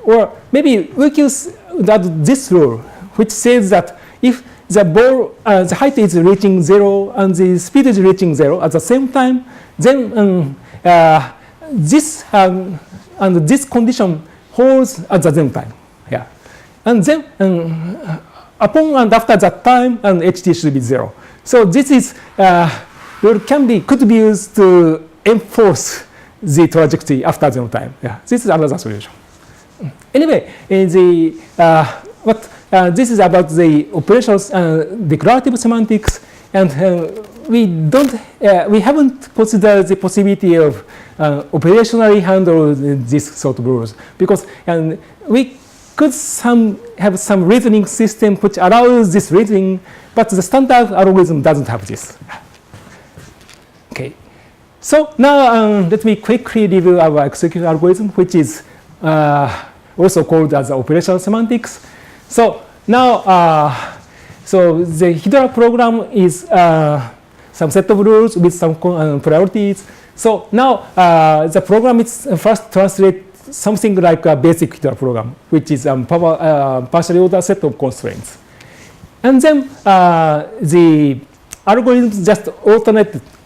Or maybe we can use this rule, which says that if the ball, the height is reaching 0 and the speed is reaching 0 at the same time, then this and this condition holds at the same time. And then upon and after that time, and ht should be 0. So this is could be used to enforce the trajectory after 0 time. This is another solution. Anyway, this is about the operations declarative semantics, and we haven't considered the possibility of operationally handle this sort of rules because we could have some reasoning system which allows this reasoning, but the standard algorithm doesn't have this. Okay, so now let me quickly review our execution algorithm, which is also called as operational semantics. So now So the HydLa program is some set of rules with some priorities. So now the program is first translate something like a basic HydLa program, which is partially ordered set of constraints. And then the algorithms just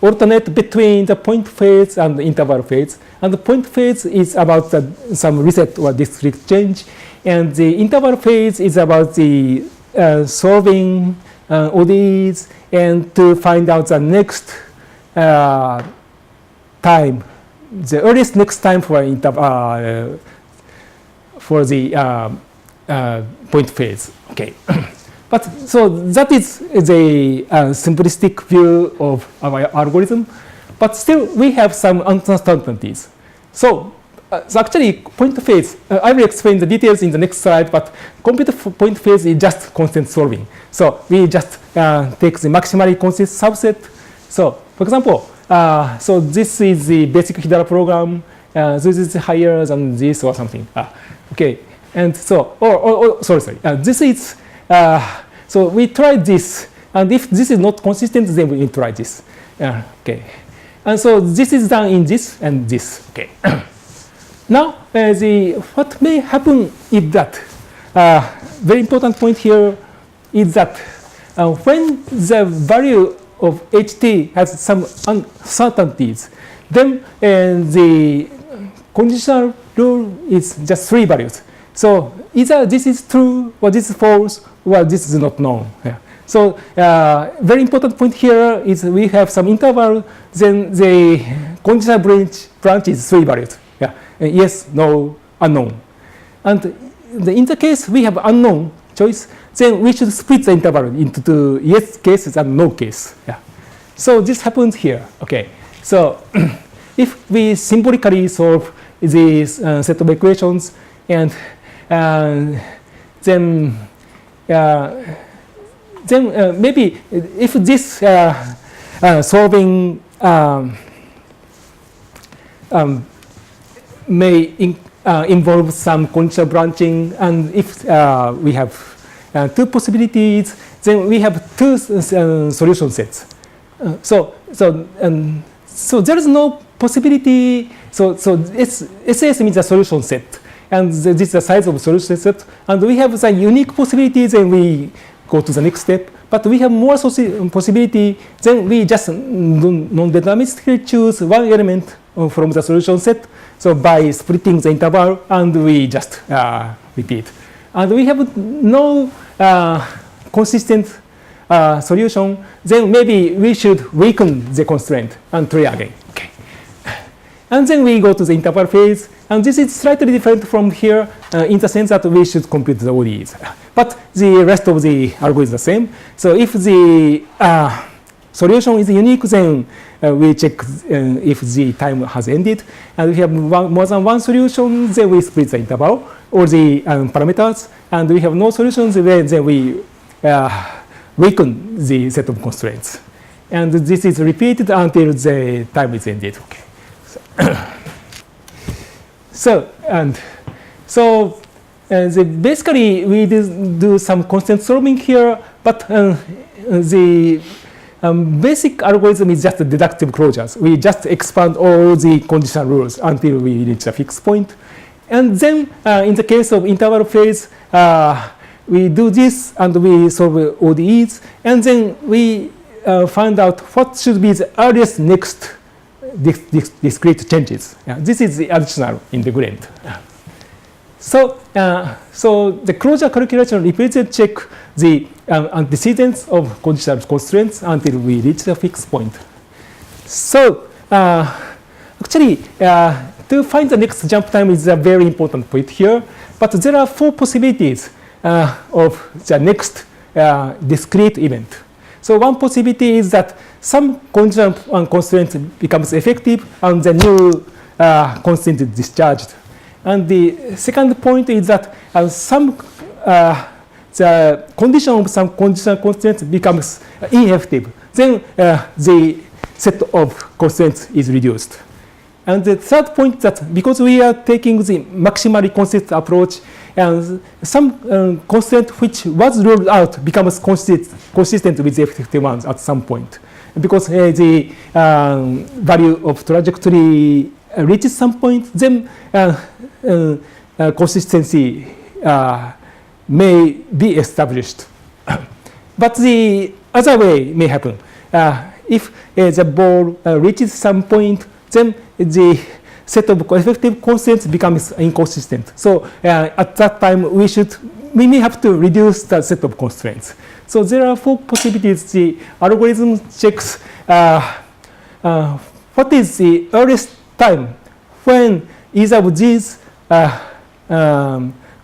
alternate between the point phase and the interval phase. And the point phase is about some reset or discrete change. And the interval phase is about the solving ODEs and to find out the next time, the earliest next time for the point phase. Okay. But so that is the simplistic view of our algorithm. But still, we have some uncertainties. So actually, point phase, I will explain the details in the next slide, but computer point phase is just constant solving. So we just take the maximally constant subset. So for example, so this is the basic HydLa program. This is higher than this or something. Okay, and so, sorry. This is, so we try this. And if this is not consistent, then we try this. Okay. And so this is done in this and this. Okay. Now, what may happen is that, very important point here is that when the value of HT has some uncertainties, then the conditional rule is just 3 values. So either this is true or this is false or this is not known. Yeah. So very important point here is we have some interval, then the conditional branch is 3 values. Yeah. Yes, no, unknown. And in the case we have unknown choice, then we should split the interval into 2 yes cases and no case. Yeah. So this happens here. Okay. So if we symbolically solve these set of equations, and then maybe if this solving may involve some conditional branching, and if we have 2 possibilities, then we have 2 solution sets. So there is no possibility. So SS means a solution set, and this is the size of solution set, and we have the unique possibilities, and we go to the next step. But we have more possibility, then we just non-deterministically choose 1 element from the solution set. So by splitting the interval, and we just repeat. And we have no consistent solution, then maybe we should weaken the constraint and try again. Okay. And then we go to the interval phase. And this is slightly different from here in the sense that we should compute the ODEs. But the rest of the algorithm is the same. So if the solution is unique, then we check if the time has ended. And if we have more than 1 solution, then we split the interval or the parameters. And we have no solutions, then we weaken the set of constraints. And this is repeated until the time is ended. Okay. So, basically we do some constant solving here, but the basic algorithm is just deductive closures. We just expand all the conditional rules until we reach a fixed point. And then in the case of interval phase, we do this and we solve ODEs, and then we find out what should be the earliest next discrete changes. Yeah, this is the additional integrand. So the closure calculation repeatedly check the antecedents of conditional constraints until we reach the fixed point. So actually, to find the next jump time is a very important point here. But there are 4 possibilities of the next discrete event. So one possibility is that some conditional constraint becomes effective and the new constraint is discharged. And the second point is that the condition of some conditional constraint becomes ineffective. Then the set of constraints is reduced. And the third point that because we are taking the maximally consistent approach, some constraint which was ruled out becomes consistent with the effective ones at some point. Because the value of trajectory reaches some point, then consistency may be established. But the other way may happen. If the ball reaches some point, then the set of effective constraints becomes inconsistent. So at that time, we may have to reduce the set of constraints. So there are 4 possibilities. The algorithm checks what is the earliest time when either of these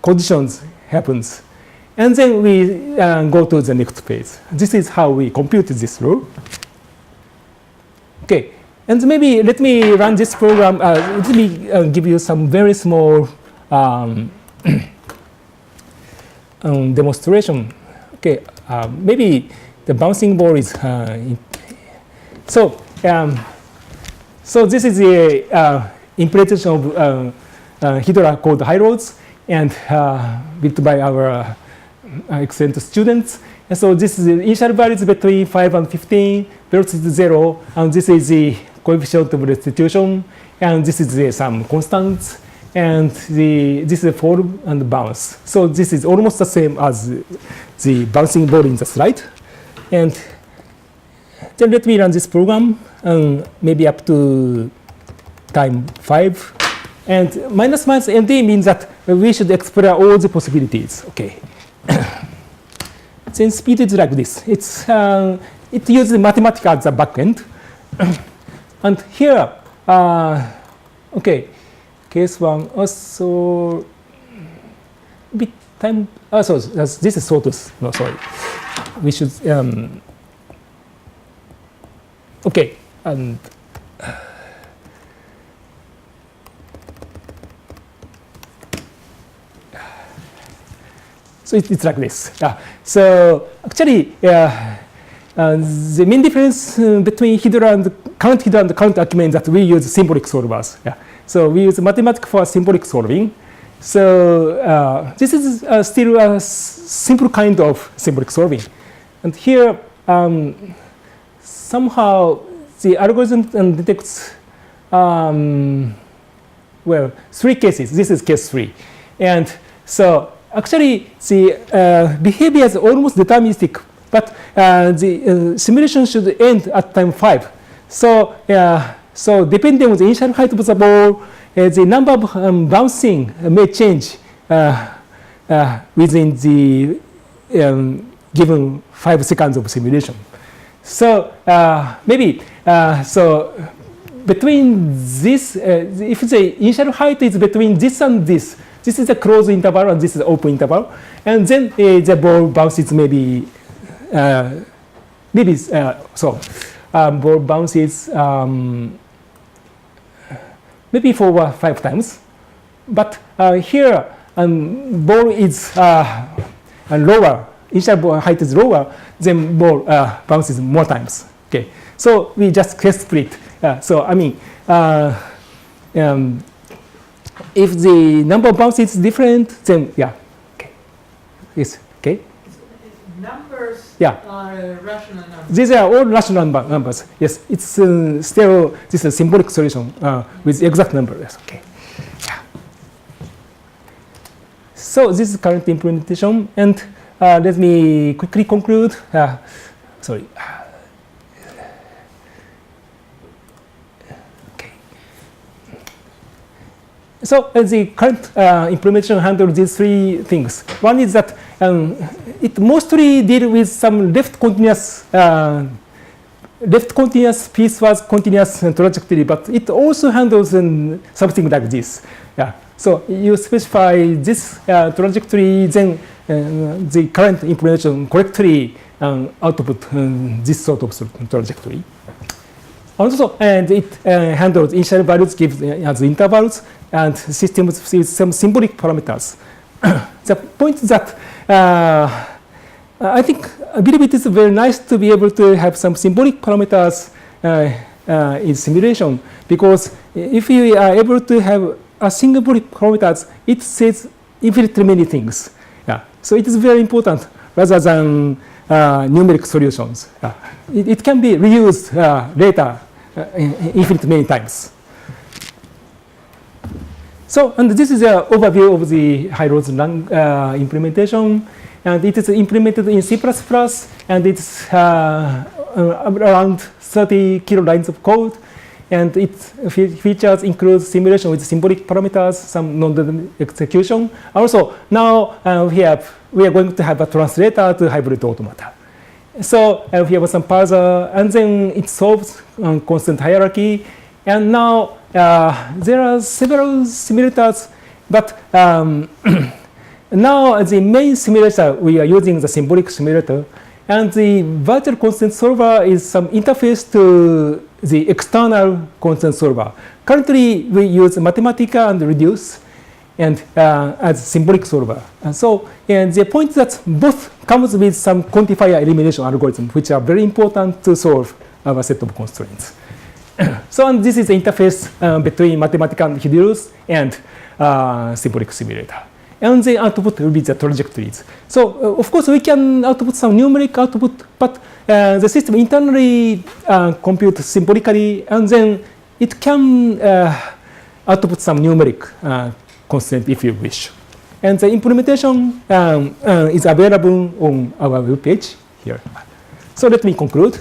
conditions happens. And then we go to the next phase. This is how we compute this rule. Okay, and maybe let me run this program. Let me give you some very small demonstration. Okay, maybe the bouncing ball is so this is the implementation of HydLa called HydLa, and built by our excellent students. And so this is the initial values between 5 and 15, velocity 0, and this is the coefficient of restitution, and this is some constants, and this is the fall and bounce. So this is almost the same as the bouncing ball in the slide. And then let me run this program, maybe up to time 5. And minus ND means that we should explore all the possibilities. Okay. Then speed is like this. It uses mathematics as the backend. And here, okay, case 1 also bit time. So this is Sawtooth. No, sorry. We should. Okay, and so it's like this. So actually, the main difference between HydLa and current HydLa and current Acumen is that we use symbolic solvers. So we use mathematics for symbolic solving. So this is still a simple kind of symbolic solving. And here, somehow the algorithm detects, well, 3 cases. This is case 3. And so actually, the behavior is almost deterministic, but the simulation should end at time 5. So, so depending on the initial height of the ball, the number of bouncing may change within the given 5 seconds of simulation. So maybe so between this, if the initial height is between this and this is a closed interval and this is open interval, and then the ball bounces maybe ball bounces maybe for 5 times, but here ball is lower. Initial ball height is lower, then ball bounces more times. Okay, so we just case split. So I mean, if the number of bounces is different, then yeah, okay, yes, okay. Numbers are rational numbers. These are all rational numbers. Yes, it's still this is a symbolic solution with exact number. Yes, okay. Yeah. So this is current implementation, and let me quickly conclude. Sorry. Okay. So the current implementation handles these 3 things. One is that it mostly deals with some left continuous piecewise continuous trajectory, but it also handles something like this. Yeah. So you specify this trajectory, then the current implementation correctly output this sort of trajectory. Also, and it handles initial values, gives as intervals, and systems with some symbolic parameters. The point is that I believe it is very nice to be able to have some symbolic parameters in simulation, because if you are able to have a symbolic parameters, it says infinitely many things. Yeah. So it is very important rather than numeric solutions. It can be reused later infinitely many times. So, and this is an overview of the HydLa implementation. And it is implemented in C++, and it's around 30 kilolines of code. And its features include simulation with symbolic parameters, some non-dynamic execution. Also, now we are going to have a translator to hybrid automata. So we have some parser, and then it solves constant hierarchy. And now there are several simulators, but now the main simulator, we are using the symbolic simulator. And the virtual constant solver is some interface to the external constant solver. Currently, we use Mathematica and Reduce and as symbolic solver. And so the point that both comes with some quantifier elimination algorithm, which are very important to solve our set of constraints. So and this is the interface between Mathematica and Reduce and symbolic simulator. And the output will be the trajectories. So of course, we can output some numeric output, but the system internally computes symbolically, and then it can output some numeric constraint if you wish. And the implementation is available on our web page here. So let me conclude.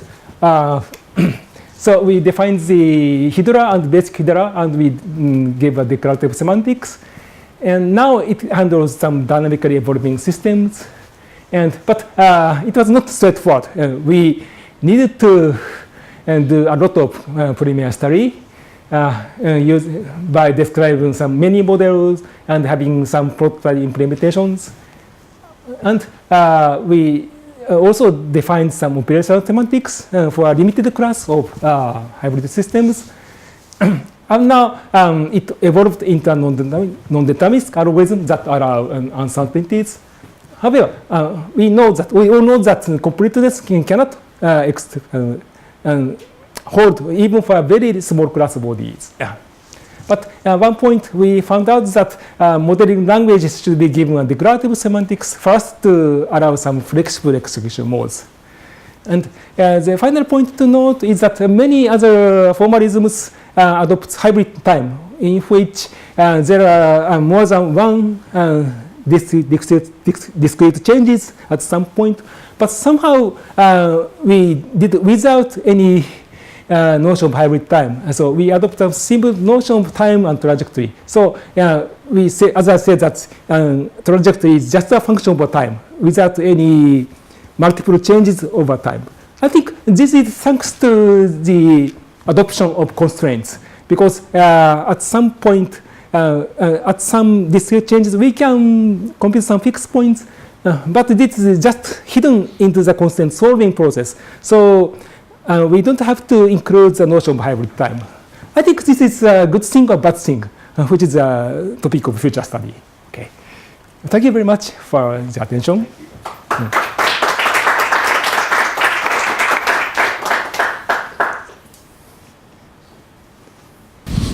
So we defined the HydLa and basic HydLa, and we gave a declarative semantics. And now it handles some dynamically evolving systems. But it was not straightforward. We needed to do a lot of preliminary study by describing some many models and having some prototype implementations. And we also defined some operational semantics for a limited class of hybrid systems. And now it evolved into a non-deterministic algorithm that allow uncertainties. However, we all know that completeness cannot hold even for a very small class of ODEs. Yeah. But at one point, we found out that modeling languages should be given a declarative semantics first to allow some flexible execution modes. And the final point to note is that many other formalisms adopt hybrid time, in which there are more than one discrete changes at some point. But somehow we did without any notion of hybrid time. So we adopt a simple notion of time and trajectory. So we say, as I said, that trajectory is just a function of time without any multiple changes over time. I think this is thanks to the adoption of constraints, because at some point, at some discrete changes, we can compute some fixed points, but this is just hidden into the constraint solving process. So we don't have to include the notion of hybrid time. I think this is a good thing or bad thing, which is a topic of future study. Okay. Thank you very much for the attention.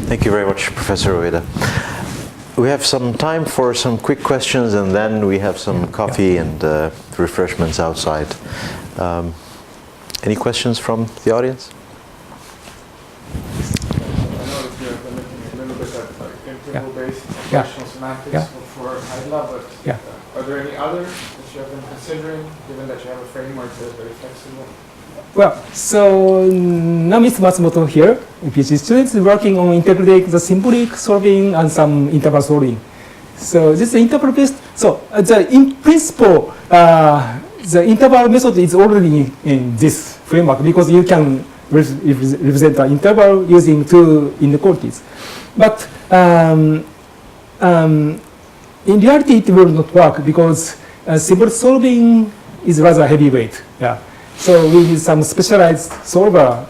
Thank you very much, Professor Ueda. We have some time for some quick questions, and then we have some coffee and refreshments outside. Any questions from the audience? I noticed you're looking a little bit at interval-based operational semantics for HydLa, but are there any others that you have been considering, given that you have a framework that is very flexible? Well, so Namis Matsumoto here, PhD students working on integrating the symbolic solving and some interval solving. So this is interval-based. So in principle, the interval method is already in this framework, because you can represent an interval using two inequalities. But in reality, it will not work, because symbolic solving is rather heavyweight. Yeah. So we use some specialized solver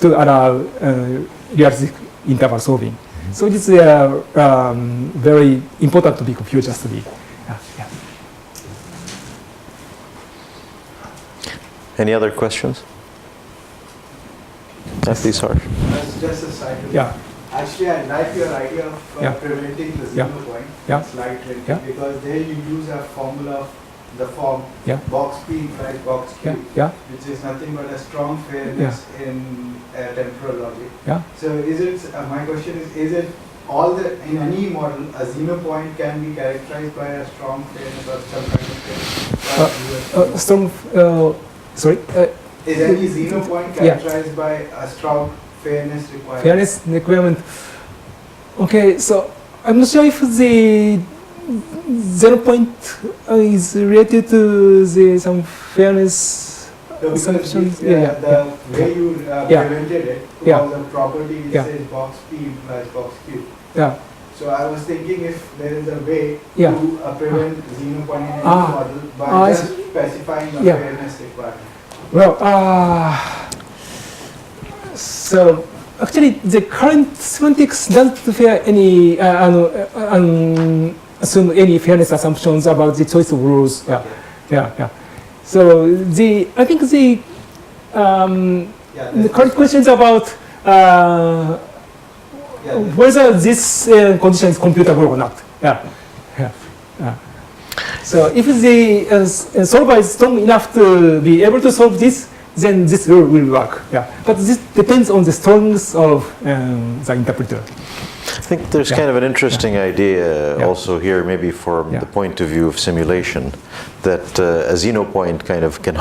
to allow realistic interval solving. So this is a very important topic of future study. Any other questions? Please, Harsh. Just a side. Actually, I like your idea of preventing the zero point, slide 20, because there you use a formula of the form box P implies box Q, which is nothing but a strong fairness in temporal logic. So is it, my question is it in any model, a zero point can be characterized by a strong fairness or some kind of fairness? Sorry? Is any zero point characterized by a strong fairness requirement? Fairness requirement. Okay, so I'm not sure if the 0 point is related to some fairness assumptions. The way you prevented it was a property which says box P implies box Q. So I was thinking if there is a way to prevent zero point in any model by just specifying the fairness requirement. Well, so actually the current semantics doesn't fair any assume any fairness assumptions about the choice of rules. So I think the current question is about whether this condition is computable or not. So if the solver is strong enough to be able to solve this, then this rule will work. But this depends on the strongness of the interpreter. I think there's kind of an interesting idea also here, maybe from the point of view of simulation, that a zero point kind of can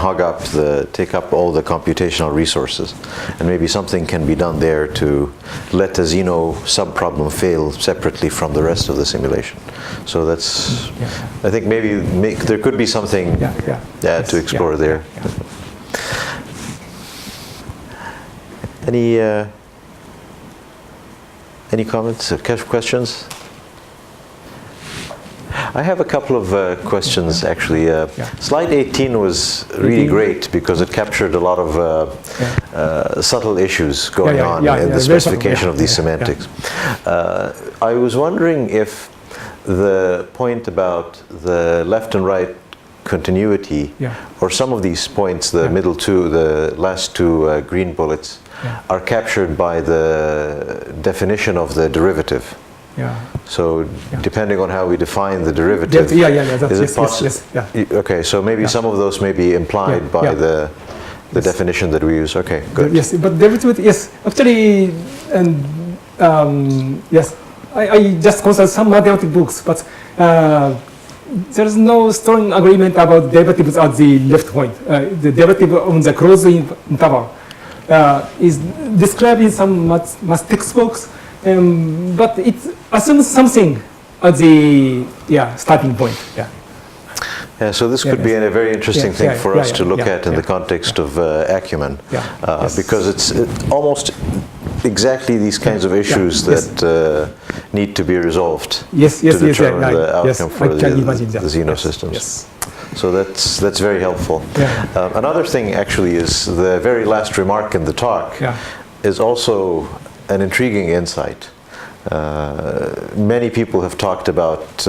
take up all the computational resources, and maybe something can be done there to let a zeno subproblem fail separately from the rest of the simulation. So that's, I think maybe there could be something to explore there. Any comments, questions? I have a couple of questions actually. Slide 18 was really great because it captured a lot of subtle issues going on in the specification of these semantics. I was wondering if the point about the left and right continuity, or some of these points, the middle two, the last two green bullets, are captured by the definition of the derivative. So depending on how we define the derivative, is it possible? Okay, so maybe some of those may be implied by the definition that we use. Okay, good. Yes, but derivative, actually, I just consulted some mathematical books, but there is no strong agreement about derivatives at the left point. The derivative on the closed interval is described in some math textbooks, but it assumes something at the starting point. So this could be a very interesting thing for us to look at in the context of acumen, because it's almost exactly these kinds of issues that need to be resolved to determine the outcome for the Zeno systems. So that's very helpful. Another thing actually is the very last remark in the talk is also an intriguing insight. Many people have talked about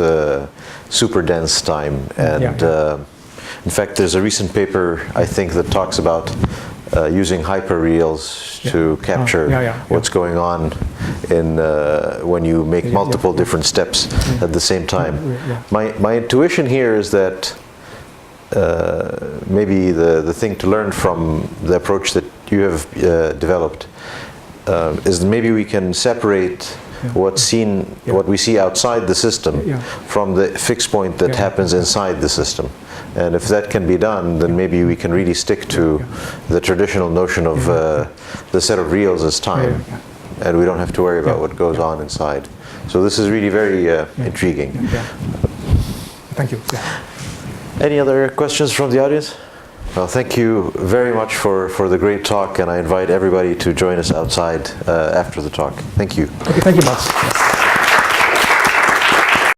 super dense time, and in fact there's a recent paper I think that talks about using hyperreals to capture what's going on in when you make multiple different steps at the same time. My intuition here is that maybe the thing to learn from the approach that you have developed is maybe we can separate what we see outside the system from the fixed point that happens inside the system. And if that can be done, then maybe we can really stick to the traditional notion of the set of reals as time, and we don't have to worry about what goes on inside. So this is really very intriguing. Thank you. Any other questions from the audience? Well, thank you very much for the great talk, and I invite everybody to join us outside after the talk. Thank you. Okay, thank you much.